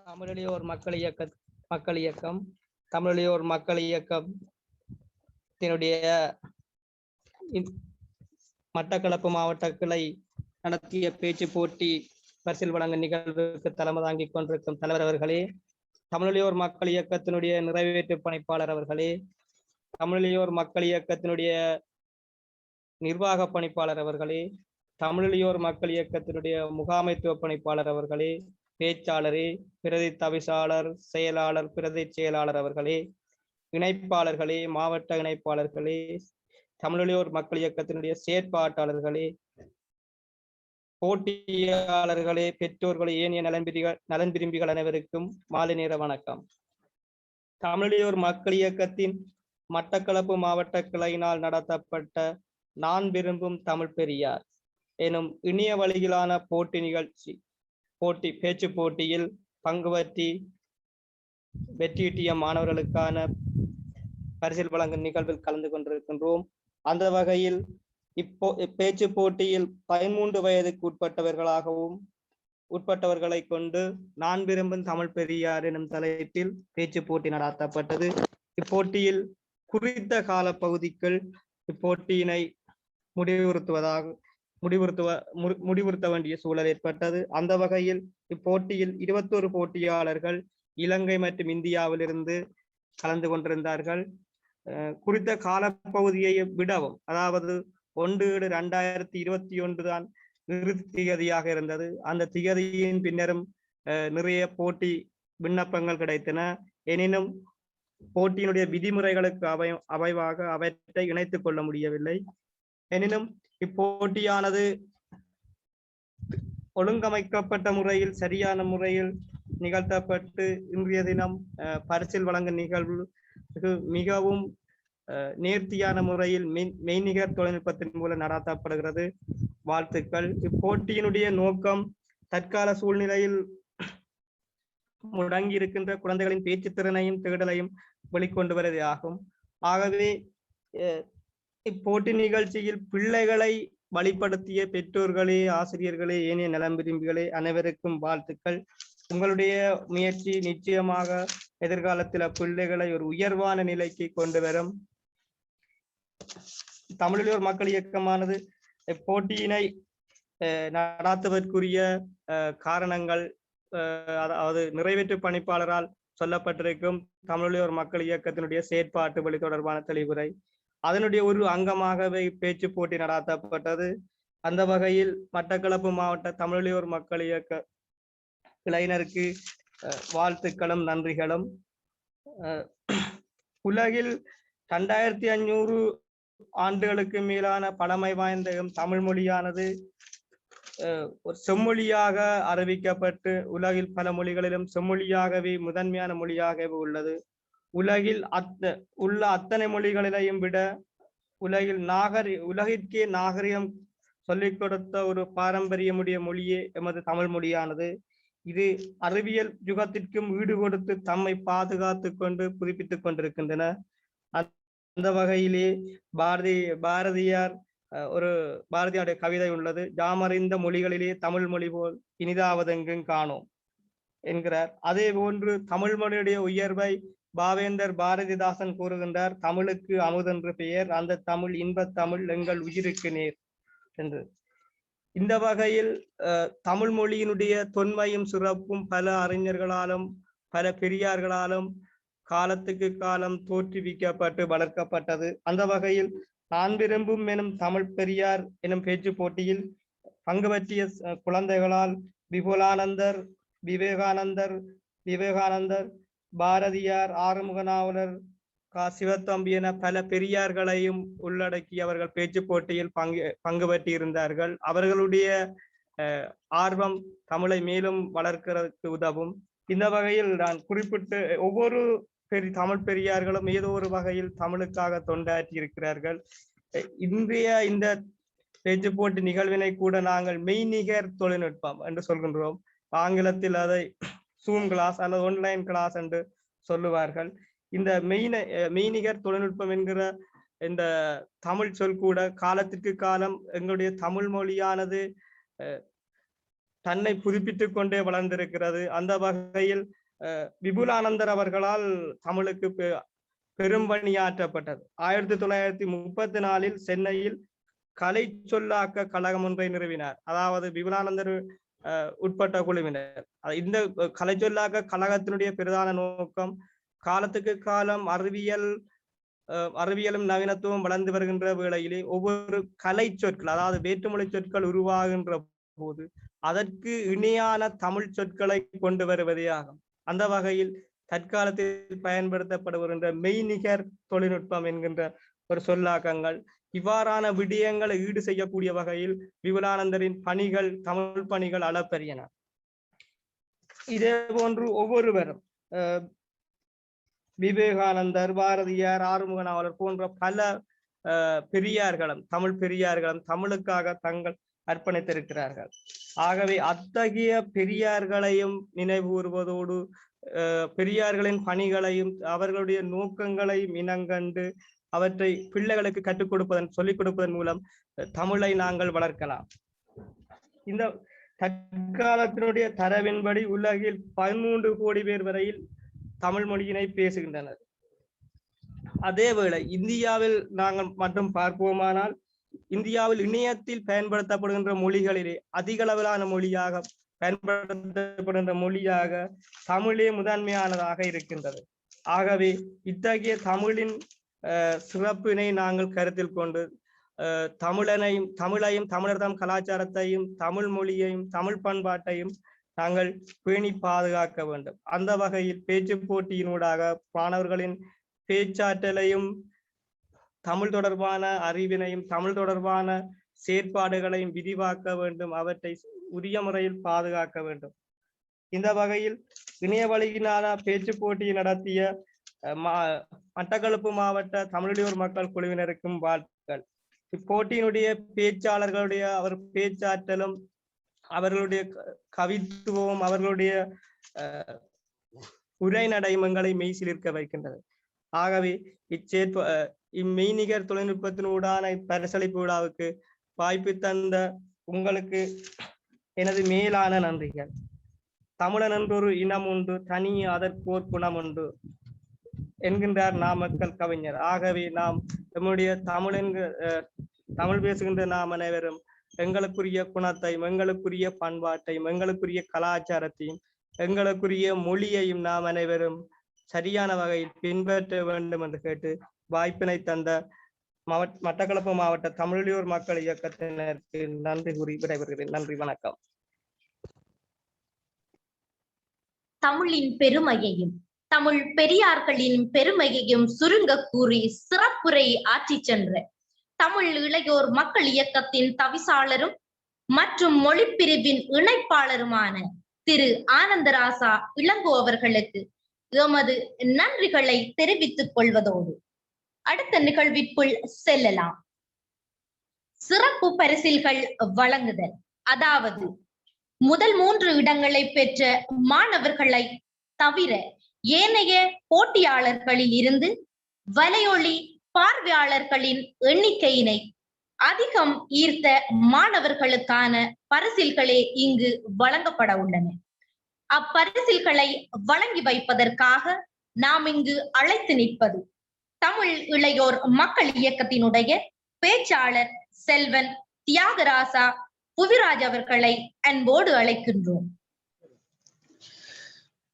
தமிழியோர் மக்கள் இயக்கம் தமிழியோர் மக்கள் இயக்கத்தினுடைய மட்டக்களப்பு மாவட்ட கிளை நடத்திய பேச்சு போட்டி பரிசில் வழங்கும் நிகழ்வுக்கு தலைமை தாங்கிக் கொண்டிருக்கும் தலைவர் அவர்களே, தமிழியோர் மக்கள் இயக்கத்தினுடைய நிறைவேற்று பணிப்பாளர் அவர்களே, தமிழியோர் மக்கள் இயக்கத்தினுடைய நிர்வாக பணிப்பாளர் அவர்களே, தமிழியோர் மக்கள் இயக்கத்தினுடைய முகாமைத்துவ பணிப்பாளர் அவர்களே, பேச்சாளரே, பிரதி தவிசாளர், செயலாளர், பிரதி செயலாளர் அவர்களே, இணைப்பாளர்களே, மாவட்ட இணைப்பாளர்களே, தமிழியோர் மக்கள் இயக்கத்தினுடைய செயற்பாட்டாளர்களே, போட்டியாளர்களே, பெற்றோர்களே, ஏனைய நலன் விரும்பிகள் அனைவருக்கும் மாலை நேர வணக்கம். தமிழியோர் மக்கள் இயக்கத்தின் மட்டக்களப்பு மாவட்ட கிளையினால் நடத்தப்பட்ட நான் விரும்பும் தமிழ் பெரியார் எனும் இணைய வழியிலான பேச்சு போட்டியில் பங்கு பற்றி வெற்றியீட்டிய மாணவர்களுக்கான பரிசில் வழங்கும் நிகழ்வில் கலந்து கொண்டிருக்கின்றோம். அந்த வகையில் பேச்சு போட்டியில் 13 வயதுக்கு உட்பட்டவர்களை கொண்டு நான் விரும்பும் தமிழ் பெரியார் எனும் தலைப்பில் பேச்சு போட்டி நடத்தப்பட்டது. இப்போட்டியில் குறித்த கால பகுதிக்குள் இப்போட்டியினை முடிவுறுத்த வேண்டிய சூழல் ஏற்பட்டது. அந்த வகையில் இப்போட்டியில் 21 போட்டியாளர்கள் இலங்கை மற்றும் இந்தியாவிலிருந்து கலந்து கொண்டிருந்தார்கள். குறித்த காலப்பகுதியை விடவும், அதாவது 1/2021 தான் இறுதி திகதியாக இருந்தது. அந்த திகதியின் பின்னரும் நிறைய போட்டி விண்ணப்பங்கள் கிடைத்தன. எனினும் போட்டியினுடைய விதிமுறைகளுக்கு அமைவாக அவற்றை இணைத்துக் கொள்ள முடியவில்லை. எனினும் இப்போட்டியானது ஒழுங்கமைக்கப்பட்ட முறையில் சரியான முறையில் நிகழ்த்தப்பட்டு இன்றைய தினம் பரிசில் வழங்கும் நிகழ்வு மிகவும் நேர்த்தியான முறையில் மெய்நிகர் தொழில்நுட்பத்தின் மூலம் நடத்தப்படுகிறது. வாழ்த்துக்கள். இப்போட்டியினுடைய நோக்கம் தற்கால சூழ்நிலையில் முடங்கி இருக்கின்ற குழந்தைகளின் பேச்சு திறனையும் தேடலையும் வெளிக்கொண்டு வருவதே ஆகும். ஆகவே இப்போட்டி நிகழ்ச்சியில் பிள்ளைகளை வழிப்படுத்திய பெற்றோர்களே, ஆசிரியர்களே, ஏனைய நலம் விரும்பிகளே அனைவருக்கும் வாழ்த்துக்கள். உங்களுடைய முயற்சி நிச்சயமாக எதிர்காலத்தில் பிள்ளைகளை ஒரு உயர்வான நிலைக்கு கொண்டு வரும். தமிழீழோர் மக்கள் இயக்கமானது போட்டியினை நடாத்துவதற்குரிய காரணங்கள் அதாவது நிறைவேற்று பணிப்பாளரால் சொல்லப்பட்டிருக்கும் தமிழீழோர் மக்கள் இயக்கத்தினுடைய செயற்பாட்டு வழி தொடர்பான தெளிவுரை, அதனுடைய ஒரு அங்கமாகவே பேச்சு போட்டி நடாத்தப்பட்டது. அந்த வகையில் மட்டக்களப்பு மாவட்ட தமிழீழோர் மக்கள் இயக்க இளைஞருக்கு வாழ்த்துக்களும் நன்றிகளும். உலகில் 2500 ஆண்டுகளுக்கு மேலான பழமை வாய்ந்த தமிழ் மொழியானது ஒரு செம்மொழியாக அறிவிக்கப்பட்டு உலகில் பல மொழிகளிலும் செம்மொழியாகவே முதன்மையான மொழியாகவே உள்ளது. உலகில் உள்ள அத்தனை மொழிகளிலையும் விட உலகில் உலகிற்கே நாகரிகம் சொல்லிக் கொடுத்த ஒரு பாரம்பரியமுடைய மொழியே எமது தமிழ் மொழியானது. இது அறிவியல் யுகத்திற்கும் ஈடு கொடுத்து தம்மை பாதுகாத்து கொண்டு புதுப்பித்துக் கொண்டிருக்கின்றன. அந்த வகையிலே பாரதியாருடைய கவிதை உள்ளது. யாமறிந்த மொழிகளிலே தமிழ் மொழி போல் இனிதாவதெங்கும் காணோம் என்கிறார். அதே போன்று தமிழ் மொழியுடைய உயர்வை பாவேந்தர் பாரதிதாசன் கூறுகின்றார். தமிழுக்கு அமுதென்று பெயர், அந்த தமிழ் இன்பத் தமிழ் எங்கள் உயிருக்கு நேர் என்று. இந்த வகையில் தமிழ் மொழியினுடைய தொன்மையும் சிறப்பும் பல அறிஞர்களாலும் பல பெரியார்களாலும் காலத்துக்கு காலம் தோற்றுவிக்கப்பட்டு வளர்க்கப்பட்டது. அந்த வகையில் நான் விரும்பும் எனும் தமிழ் பெரியார் எனும் பேச்சு போட்டியில் பங்கு பற்றிய குழந்தைகளால் விபுலானந்தர், விவேகானந்தர், பாரதியார், ஆறுமுக நாவலர், சிவத்தம்பி என பல பெரியார்களையும் உள்ளடக்கி அவர்கள் பேச்சு போட்டியில் பங்கு பற்றியிருந்தார்கள். அவர்களுடைய ஆர்வம் தமிழை மேலும் வளர்க்கிறதுக்கு உதவும். இந்த வகையில் நான் குறிப்பிட்டு ஒவ்வொரு தமிழ் பெரியார்களும் ஏதோ ஒரு வகையில் தமிழுக்காக தொண்டாற்றி இருக்கிறார்கள். இன்றைய இந்த பேச்சு போட்டி நிகழ்வினை கூட நாங்கள் மெய்நிகர் தொழில்நுட்பம் என்று சொல்கின்றோம். ஆங்கிலத்தில் அதை ஜூம் கிளாஸ் அல்லது ஆன்லைன் கிளாஸ் என்று சொல்லுவார்கள். இந்த மெய்நிகர் தொழில்நுட்பம் என்கிற இந்த தமிழ் சொல் கூட காலத்திற்கு காலம் எங்களுடைய தமிழ் மொழியானது தன்னை புதுப்பித்துக் கொண்டே வளர்ந்திருக்கிறது. அந்த வகையில் விபுலானந்தர் அவர்களால் தமிழுக்கு பெரும் பணியாற்றப்பட்டது. 1934 சென்னையில் கலை சொல்லாக்க கழகம் ஒன்றை நிறுவினார். அதாவது விபுலானந்தர் உட்பட்ட குழுவினர். இந்த கலை சொல்லாக்க கழகத்தினுடைய பிரதான நோக்கம் காலத்துக்கு காலம் அறிவியலும் நவீனத்துவம் வளர்ந்து வருகின்ற வேளையிலே ஒவ்வொரு கலை சொற்கள், அதாவது வேற்றுமொழி சொற்கள் உருவாகின்ற போது அதற்கு இணையான தமிழ் சொற்களை கொண்டு வருவதே ஆகும். அந்த வகையில் தற்காலத்தில் பயன்படுத்தப்படுகின்ற மெய்நிகர் தொழில்நுட்பம் என்கின்ற ஒரு சொல்லாக்கங்கள் இவ்வாறான விடயங்களை ஈடு செய்யக்கூடிய வகையில் விபுலானந்தரின் பணிகள், தமிழ் பணிகள் அளப்பரியன. இதே போன்று ஒவ்வொருவரும் விவேகானந்தர், பாரதியார், ஆறுமுக நாவலர் போன்ற பல பெரியார்களும் தமிழ் பெரியார்களும் தமிழுக்காக தங்கள் அர்ப்பணித்திருக்கிறார்கள். ஆகவே அத்தகைய பெரியார்களையும் நினைவுறுவதோடு பெரியார்களின் பணிகளையும் அவர்களுடைய நோக்கங்களையும் இனங்கண்டு அவற்றை பிள்ளைகளுக்கு சொல்லிக் கொடுப்பதன் மூலம் தமிழை நாங்கள் வளர்க்கலாம். இந்த தற்காலத்தினுடைய தரவின்படி உலகில் 13 கோடி பேர் வரையில் தமிழ் மொழியினை பேசுகின்றனர். அதேவேளை இந்தியாவில் நாங்கள் மட்டும் பார்ப்போமானால் இந்தியாவில் இணையத்தில் பயன்படுத்தப்படுகின்ற மொழிகளிலே அதிக அளவிலான மொழியாக பயன்படுத்தப்படுகின்ற மொழியாக தமிழே முதன்மையானதாக இருக்கின்றது. ஆகவே இத்தகைய தமிழின் சிறப்பினை நாங்கள் கருத்தில் கொண்டு தமிழையும் தமிழர் தம் கலாச்சாரத்தையும் தமிழ் மொழியையும் தமிழ் பண்பாட்டையும் நாங்கள் பேணி பாதுகாக்க வேண்டும். அந்த வகையில் பேச்சு போட்டியினூடாக மாணவர்களின் பேச்சாற்றலையும் தமிழ் தொடர்பான அறிவினையும் தமிழ் தொடர்பான செயற்பாடுகளையும் விரிவாக்க வேண்டும். அவற்றை உரிய முறையில் பாதுகாக்க வேண்டும். இந்த வகையில் இணைய வழியிலான பேச்சு போட்டியை நடத்திய மட்டக்களப்பு மாவட்ட தமிழீழோர் மக்கள் குழுவினருக்கும் வாழ்த்துக்கள். இப்போட்டியினுடைய பேச்சாளர்களுடைய அவர் பேச்சாற்றலும் அவர்களுடைய கவித்துவம் அவர்களுடைய உரைநடைமங்களை மெய்சிலிருக்க வைக்கின்றது. ஆகவே இம்மெய்நிகர் தொழில்நுட்பத்தினூடான பரிசளிப்பு விழாவுக்கு வாய்ப்பு தந்த உங்களுக்கு எனது மேலான நன்றிகள். தமிழன் என்றொரு இனம் உண்டு, தனி அதற்கோர் குணம் உண்டு என்கின்றார் நாமக்கல் கவிஞர். ஆகவே நாம் நம்முடைய தமிழ் பேசுகின்ற நாம் அனைவரும் எங்களுக்குரிய குணத்தையும் எங்களுக்குரிய பண்பாட்டையும் எங்களுக்குரிய கலாச்சாரத்தையும் எங்களுக்குரிய மொழியையும் நாம் அனைவரும் சரியான வகையில் பின்பற்ற வேண்டும் என்று கேட்டு வாய்ப்பினை தந்த மட்டக்களப்பு மாவட்ட தமிழீழ மக்கள் இயக்கத்தினருக்கு நன்றி கூறி விடைபெறுகிறேன். நன்றி, வணக்கம். தமிழின் பெருமையையும் தமிழ் பெரியார்களின் பெருமையையும் சுருங்க கூறி சிறப்புரை ஆற்றிச் சென்ற தமிழ் இளையோர் மக்கள் இயக்கத்தின் தவிசாளரும் மற்றும் மொழிப்பிரிவின் இணைப்பாளருமான திரு ஆனந்தராசா இளங்கோ அவர்களுக்கு எமது நன்றிகளை தெரிவித்துக் கொள்வதோடு அடுத்த நிகழ்விற்குள் செல்லலாம். சிறப்பு பரிசில்கள் வழங்குதல். அதாவது முதல் 3 இடங்களை பெற்ற மாணவர்களை தவிர ஏனைய போட்டியாளர்களில் இருந்து வலையொலி பார்வையாளர்களின் எண்ணிக்கையினை அதிகம் ஈர்த்த மாணவர்களுக்கான பரிசில்களே இங்கு வழங்கப்பட உள்ளன. அப்பரிசில்களை வழங்கி வைப்பதற்காக நாம் இங்கு அழைத்து நிற்பது தமிழ் இளையோர் மக்கள் இயக்கத்தினுடைய பேச்சாளர் செல்வன் தியாகராசா புவிராஜ் அவர்களை அன்போடு அழைக்கின்றோம்.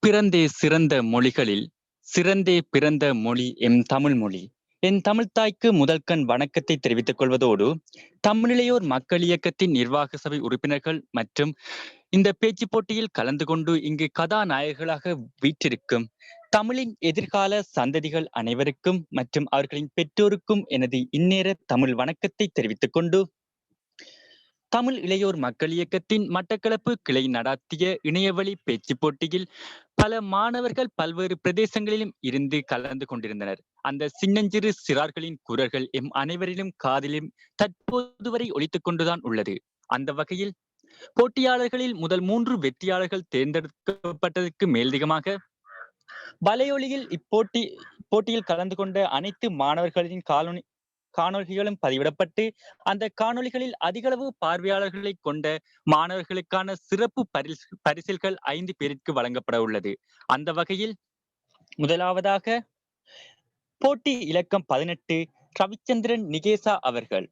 பிறந்தே சிறந்த மொழிகளில் சிறந்தே பிறந்த மொழி எம் தமிழ் மொழி. என் தமிழ் தாய்க்கு முதல்கண் வணக்கத்தை தெரிவித்துக் கொள்வதோடு தமிழிளையோர் மக்கள் இயக்கத்தின் நிர்வாக சபை உறுப்பினர்கள் மற்றும் இந்த பேச்சு போட்டியில் கலந்து கொண்டு இங்கு கதாநாயகர்களாக வீற்றிருக்கும் தமிழின் எதிர்கால சந்ததிகள் அனைவருக்கும் மற்றும் அவர்களின் பெற்றோருக்கும் எனது இந்நேர தமிழ் வணக்கத்தை தெரிவித்துக் கொண்டு தமிழ் இளையோர் மக்கள் இயக்கத்தின் மட்டக்களப்பு கிளை நடாத்திய இணையவழி பேச்சு போட்டியில் பல மாணவர்கள் பல்வேறு பிரதேசங்களிலும் இருந்து கலந்து கொண்டிருந்தனர். அந்த சின்னஞ்சிறு சிறார்களின் குரல்கள் எம் அனைவரிலும் காதிலும் தற்போது வரை ஒலித்துக் கொண்டுதான் உள்ளது. அந்த வகையில் போட்டியாளர்களில் முதல் 3 வெற்றியாளர்கள் தேர்ந்தெடுக்கப்பட்டதற்கு மேலதிகமாக வலையொலியில் போட்டியில் கலந்து கொண்ட அனைத்து மாணவர்களின் காணொலிகளும் பதிவிடப்பட்டு அந்த காணொலிகளில் அதிகளவு பார்வையாளர்களை கொண்ட மாணவர்களுக்கான சிறப்பு பரிசில்கள் 5 பேருக்கு வழங்கப்பட உள்ளது. அந்த வகையில் முதலாவதாக போட்டி இலக்கம் 18 ரவிச்சந்திரன் நிகேசா அவர்கள்.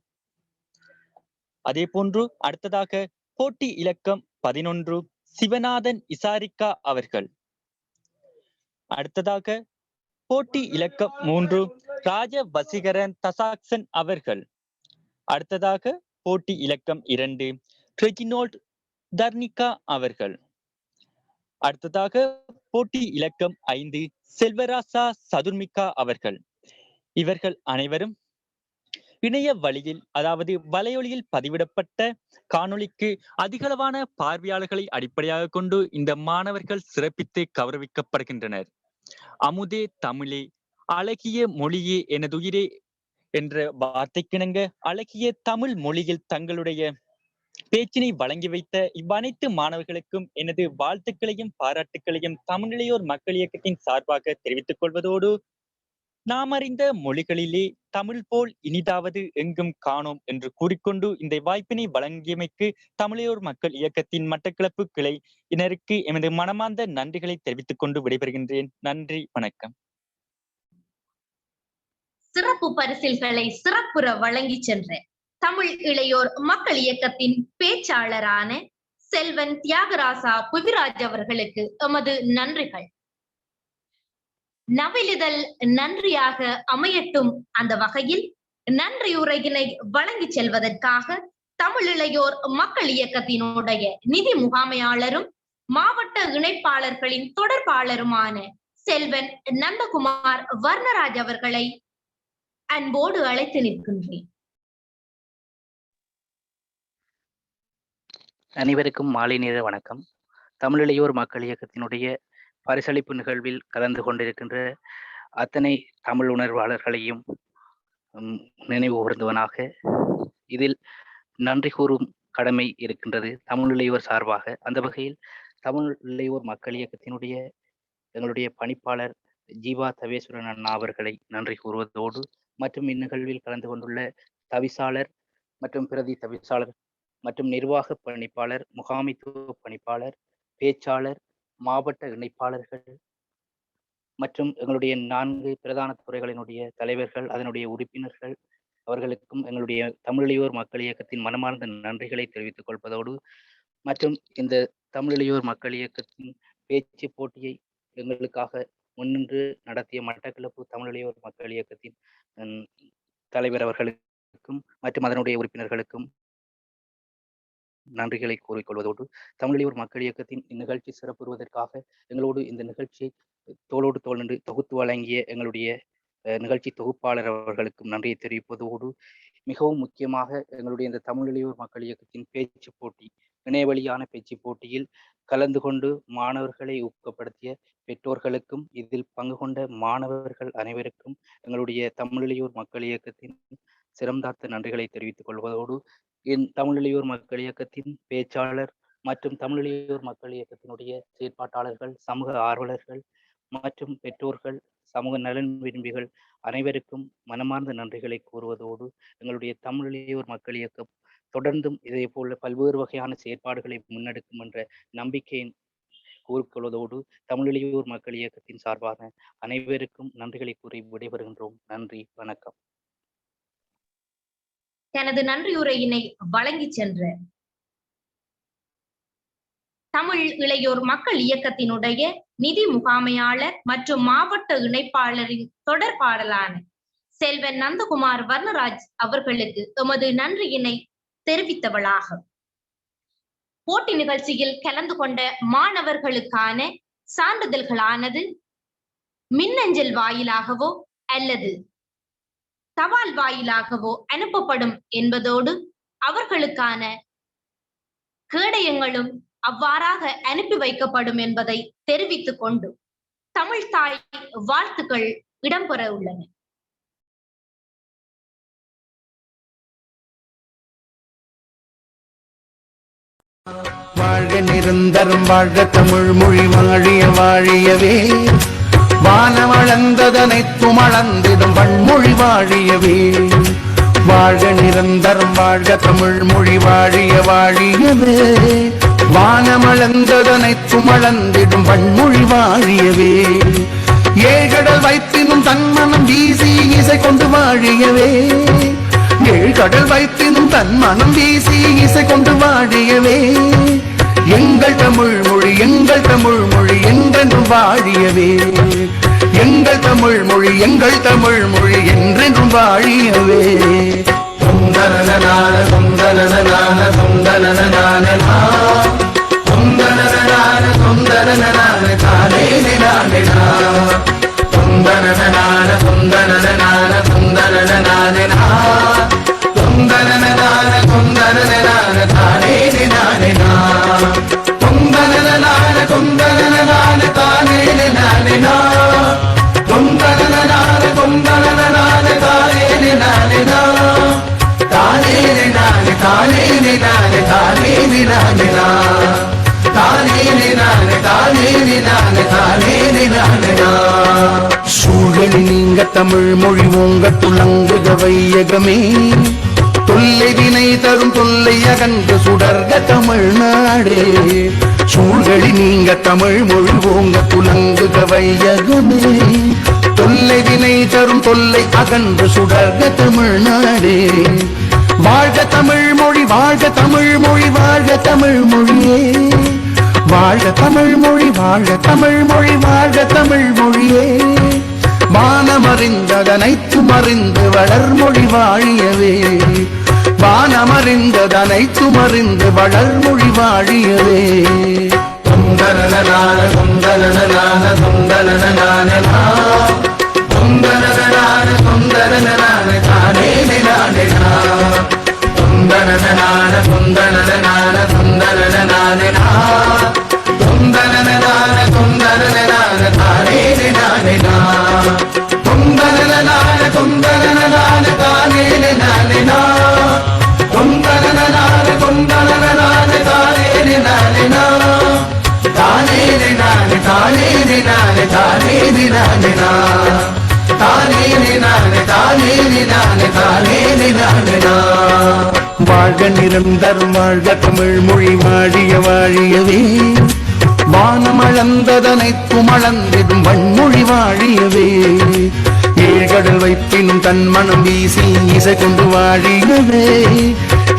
அதே போன்று அடுத்ததாக போட்டி இலக்கம் 11 சிவநாதன் இசாரிகா அவர்கள். அடுத்ததாக போட்டி இலக்கம் 3 ராஜ வசீகரன் தசாக்சன் அவர்கள். அடுத்ததாக போட்டி இலக்கம் 2 ரெஜினோல்ட் தர்னிகா அவர்கள். அடுத்ததாக போட்டி இலக்கம் 5 செல்வராசா சதுர்மிகா அவர்கள். இவர்கள் அனைவரும் இணைய வழியில் அதாவது வலையொலியில் பதிவிடப்பட்ட காணொளிக்கு அதிகளவான பார்வையாளர்களை அடிப்படையாக கொண்டு இந்த மாணவர்கள் சிறப்பித்து கௌரவிக்கப்படுகின்றனர். அமுதே தமிழே, அழகிய மொழியே எனதுயிரே என்ற வார்த்தைக்கிணங்க அழகிய தமிழ் மொழியில் தங்களுடைய பேச்சினை வழங்கி வைத்த இவ்வனைத்து மாணவர்களுக்கும் எனது வாழ்த்துக்களையும் பாராட்டுக்களையும் தமிழிளையோர் மக்கள் இயக்கத்தின் சார்பாக தெரிவித்துக் கொள்வதோடு நாம் அறிந்த மொழிகளிலே தமிழ் போல் இனிதாவது எங்கும் காணோம் என்று கூறிக்கொண்டு இந்த வாய்ப்பினை வழங்கியமைக்கு தமிழிளையோர் மக்கள் இயக்கத்தின் மட்டக்களப்பு கிளையினருக்கு எமது மனமார்ந்த நன்றிகளை தெரிவித்துக் கொண்டு விடைபெறுகின்றேன். நன்றி, வணக்கம். சிறப்பு பரிசில்களை சிறப்புற வழங்கி சென்ற தமிழ் இளையோர் மக்கள் இயக்கத்தின் பேச்சாளரான செல்வன் தியாகராசா புவிராஜ் அவர்களுக்கு எமது நன்றிகள். நவிலிதழ் நன்றியாக அமையட்டும். அந்த வகையில் நன்றியுரையினை வழங்கி செல்வதற்காக தமிழ் இளையோர் மக்கள் இயக்கத்தினுடைய நிதி முகாமையாளரும் மாவட்ட இணைப்பாளர்களின் தொடர்பாளருமான செல்வன் நந்தகுமார் வர்ணராஜ் அவர்களை அன்போடு அழைத்து நிற்கின்றேன். அனைவருக்கும் மாலை நேர வணக்கம். தமிழிளையோர் மக்கள் இயக்கத்தினுடைய பரிசளிப்பு நிகழ்வில் கலந்து கொண்டிருக்கின்ற அத்தனை தமிழ் உணர்வாளர்களையும் நினைவு கூர்ந்தவனாக இதில் நன்றி கூறும் கடமை இருக்கின்றது தமிழிளையோர் சார்பாக. அந்த வகையில் தமிழ் இளையோர் மக்கள் இயக்கத்தினுடைய எங்களுடைய பணிப்பாளர் ஜீவா தவேஸ்வரன் அண்ணா அவர்களை நன்றி கூறுவதோடு மற்றும் இந்நிகழ்வில் கலந்து கொண்டுள்ள தவிசாளர் மற்றும் பிரதி தவிசாளர் மற்றும் நிர்வாக பணிப்பாளர், முகாமைத்துவ பணிப்பாளர், பேச்சாளர், மாவட்ட இணைப்பாளர்கள் மற்றும் எங்களுடைய 4 பிரதான துறைகளினுடைய தலைவர்கள், அதனுடைய உறுப்பினர்கள் அவர்களுக்கும் எங்களுடைய தமிழிளையோர் மக்கள் இயக்கத்தின் மனமார்ந்த நன்றிகளை தெரிவித்துக் கொள்வதோடு, மற்றும் இந்த தமிழிளையோர் மக்கள் இயக்கத்தின் பேச்சு போட்டியை எங்களுக்காக முன்னின்று நடத்திய மட்டக்களப்பு தமிழிளையோர் மக்கள் இயக்கத்தின் தலைவர் அவர்களுக்கும் மற்றும் அதனுடைய உறுப்பினர்களுக்கும் நன்றிகளை கூறிக்கொள்வதோடு, தமிழிளையோர் மக்கள் இயக்கத்தின் இந்நிகழ்ச்சி சிறப்புறுவதற்காக எங்களோடு இந்த நிகழ்ச்சியை தோளோடு தோள் நின்று தொகுத்து வழங்கிய எங்களுடைய நிகழ்ச்சி தொகுப்பாளர் அவர்களுக்கும் நன்றியை தெரிவிப்பதோடு, மிகவும் முக்கியமாக எங்களுடைய இந்த தமிழிளையோர் மக்கள் இயக்கத்தின் பேச்சு போட்டி, இணையவழியான பேச்சு போட்டியில் கலந்து கொண்டு மாணவர்களை ஊக்கப்படுத்திய பெற்றோர்களுக்கும் இதில் பங்கு கொண்ட மாணவர்கள் அனைவருக்கும் எங்களுடைய தமிழிளையோர் மக்கள் இயக்கத்தின் சிறந்தார்த்த நன்றிகளை தெரிவித்துக் கொள்வதோடு, என் தமிழிளையோர் மக்கள் இயக்கத்தின் பேச்சாளர் மற்றும் தமிழிளையோர் மக்கள் இயக்கத்தினுடைய செயற்பாட்டாளர்கள், சமூக ஆர்வலர்கள் மற்றும் பெற்றோர்கள், சமூக நலன் விரும்பிகள் அனைவருக்கும் மனமார்ந்த நன்றிகளை கூறுவதோடு, எங்களுடைய தமிழிளையோர் மக்கள் இயக்கம் தொடர்ந்தும் இதே போல பல்வேறு வகையான செயற்பாடுகளை முன்னெடுக்கும் என்ற நம்பிக்கையை கூறிக்கொள்வதோடு, தமிழிளையோர் மக்கள் இயக்கத்தின் சார்பான அனைவருக்கும் நன்றிகளை கூறி விடைபெறுகின்றோம். நன்றி, வணக்கம். தனது நன்றியுரையினை வழங்கி சென்ற தமிழ் இளையோர் மக்கள் இயக்கத்தினுடைய நிதி முகாமையாளர் மற்றும் மாவட்ட இணைப்பாளரின் தொடர்பாடலான செல்வன் நந்தகுமார் வர்ணராஜ் அவர்களுக்கு எமது நன்றியினை தெரிவித்தவளாக போட்டி நிகழ்ச்சியில் கலந்து கொண்ட மாணவர்களுக்கான சான்றிதழ்களானது மின்னஞ்சல் வாயிலாகவோ அல்லது தபால் வாயிலாகவோ அனுப்பப்படும் என்பதோடு, அவர்களுக்கான கேடயங்களும் அவ்வாறாக அனுப்பி வைக்கப்படும் என்பதை தெரிவித்துக் கொண்டு தமிழ் தாய் வாழ்த்துக்கள் இடம்பெற உள்ளன. வாழ்க நிரந்தரம், வாழ்க தமிழ் மொழி வாழிய வாழியவே, வானமளந்ததனைத்தும் அளந்திடும் வன்மொழி வாழியவே. வாழ்க நிரந்தரம், வாழ்க தமிழ் மொழி வாழிய வாழியவே, வானமளந்ததனைத்தும் அளந்திடும் வன்மொழி வாழியவே. ஏழ்கடல் வைப்பினும் தன்மனம் வீசி இசை கொண்டு வாழியவே, ஏழ்கடல் வைப்பினும் தன்மனம் வீசி இசை கொண்டு வாழியவே. எங்கள் தமிழ் மொழி, எங்கள் தமிழ் மொழி என்றென்றும் வாழியவே. எங்கள் தமிழ் மொழி, எங்கள் தமிழ் மொழி என்றென்றும் வாழியவே. தொந்தனனான தொந்தனனான தொந்தனனான தொந்தனனான தொந்தனனான தானே நானே தொந்தனனான தொந்தனனான தொந்தனனான தொந்தனனான தொந்தனனான தானே நானே தொந்தனனான தொந்தனனான தானே நானே தொந்தனனான தொந்தனனான தானே நானே தானே நானே தானே நானே தானே நானே தானே நானே தானே நானே தானே நானே. சூழலி நீங்க தமிழ் மொழி ஓங்க துளங்குக வையகமே, தொல்லை வினை தரும் தொல்லை அகன்று சுடர்க தமிழ்நாடே. சூழலி நீங்க தமிழ் மொழி ஓங்க துளங்குக வையகமே, தொல்லை வினை தரும் தொல்லை அகன்று சுடர்க தமிழ்நாடே. வாழ்க தமிழ் மொழி, வாழ்க தமிழ் மொழி, வாழ்க தமிழ் மொழியே. வாழ்க தமிழ் மொழி, வாழ்க தமிழ் மொழி, வாழ்க தமிழ் மொழியே. வானமறிந்ததனைத்தும் அறிந்து வளர்மொழி வாழியவே, வானமறிந்ததனைத்தும் அறிந்து வளர்மொழி வாழியவே. தொந்தனனான தொந்தனனான தொந்தனனான தொந்தனனான தொந்தனனான தானே நானே தொந்தனனான தொந்தனனான தொந்தனனான தொந்தனனான தொந்தனனான தானே நானே தொந்தனனான தொந்தனனான தானே நானே தொந்தனனான தொந்தனனான தானே நானே தானே நானே தானே நானே தானே நானே தானே நானே தானே நானே தானே நானே. வாழ்க நிரந்தரம், வாழ்க தமிழ் மொழி வாழிய வாழியவே, வானம் வானம் அளந்ததனைத்தும் அளந்திடும் வன்மொழி வாழியவே ஏழ்கடல் வைப்பினும் தன் மனம் வீசி இசை கொண்டு வாழியவே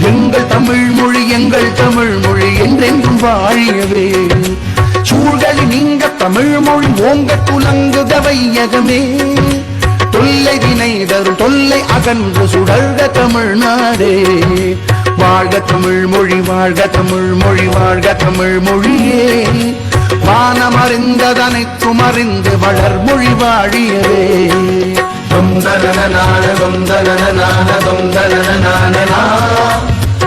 எங்கள் தமிழ் மொழி என்றென்றும் வாழியவே சூழ்களி நீங்க தமிழ் மொழி ஓங்க துலங்குத வையகமே தொல்லை வினை தரும் தொல்லை அகன்று சுடர்க தமிழ்நாடே வாழ்க தமிழ் மொழி வாழ்க தமிழ் மொழி வாழ்க தமிழ் மொழியே வானம் அறிந்ததனைத்தும் அறிந்து வளர் மொழி வாழியவே தொந்தரனான தொந்தரனான தொந்தரனான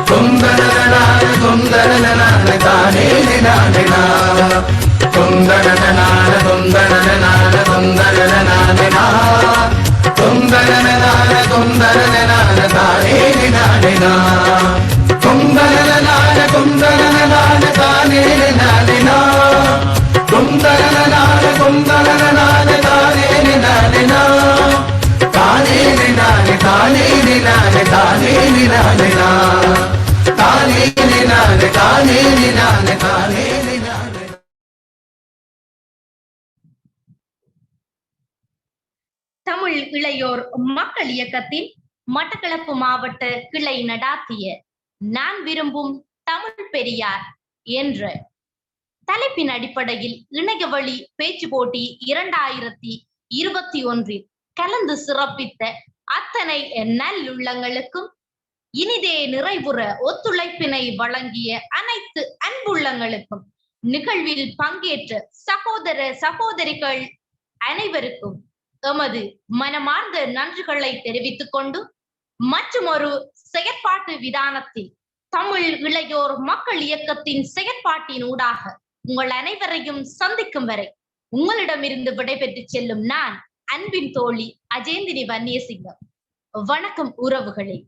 தொந்தரனான தொந்தரனான தானே நானே தொந்தரனான தொந்தரனான தொந்தரனான தொந்தரனான தொந்தரனான தானே நானே தொந்தரனான தொந்தரனான தானே நானே தொந்தரனான தொந்தரனான தானே நானே தானே நானே தானே நானே தானே நானே தானே நானே தானே நானே தானே நானே. தமிழ் இளையோர் மக்கள் இயக்கத்தின் மட்டக்களப்பு மாவட்ட கிளை நடாத்திய நான் விரும்பும் தமிழ் பெரியார் என்ற தலைப்பின் அடிப்படையில் இணையவழி பேச்சு போட்டி 2021 கலந்து சிறப்பித்த அத்தனை நல்லுள்ளங்களுக்கும் இனிதே நிறைவுற ஒத்துழைப்பினை வழங்கிய அனைத்து அன்புள்ளங்களுக்கும் நிகழ்வில் பங்கேற்ற சகோதர சகோதரிகள் அனைவருக்கும் எமது மனமார்ந்த நன்றிகளை தெரிவித்துக் கொண்டு மற்றும் ஒரு செயற்பாட்டு விதானத்தில் தமிழ் இளையோர் மக்கள் இயக்கத்தின் செயற்பாட்டின் ஊடாக உங்கள் அனைவரையும் சந்திக்கும் வரை உங்களிடமிருந்து விடைபெற்று செல்லும் நான் அன்பின் தோழி அஜேந்தினி வன்னியசிங்கம். வணக்கம் உறவுகளே.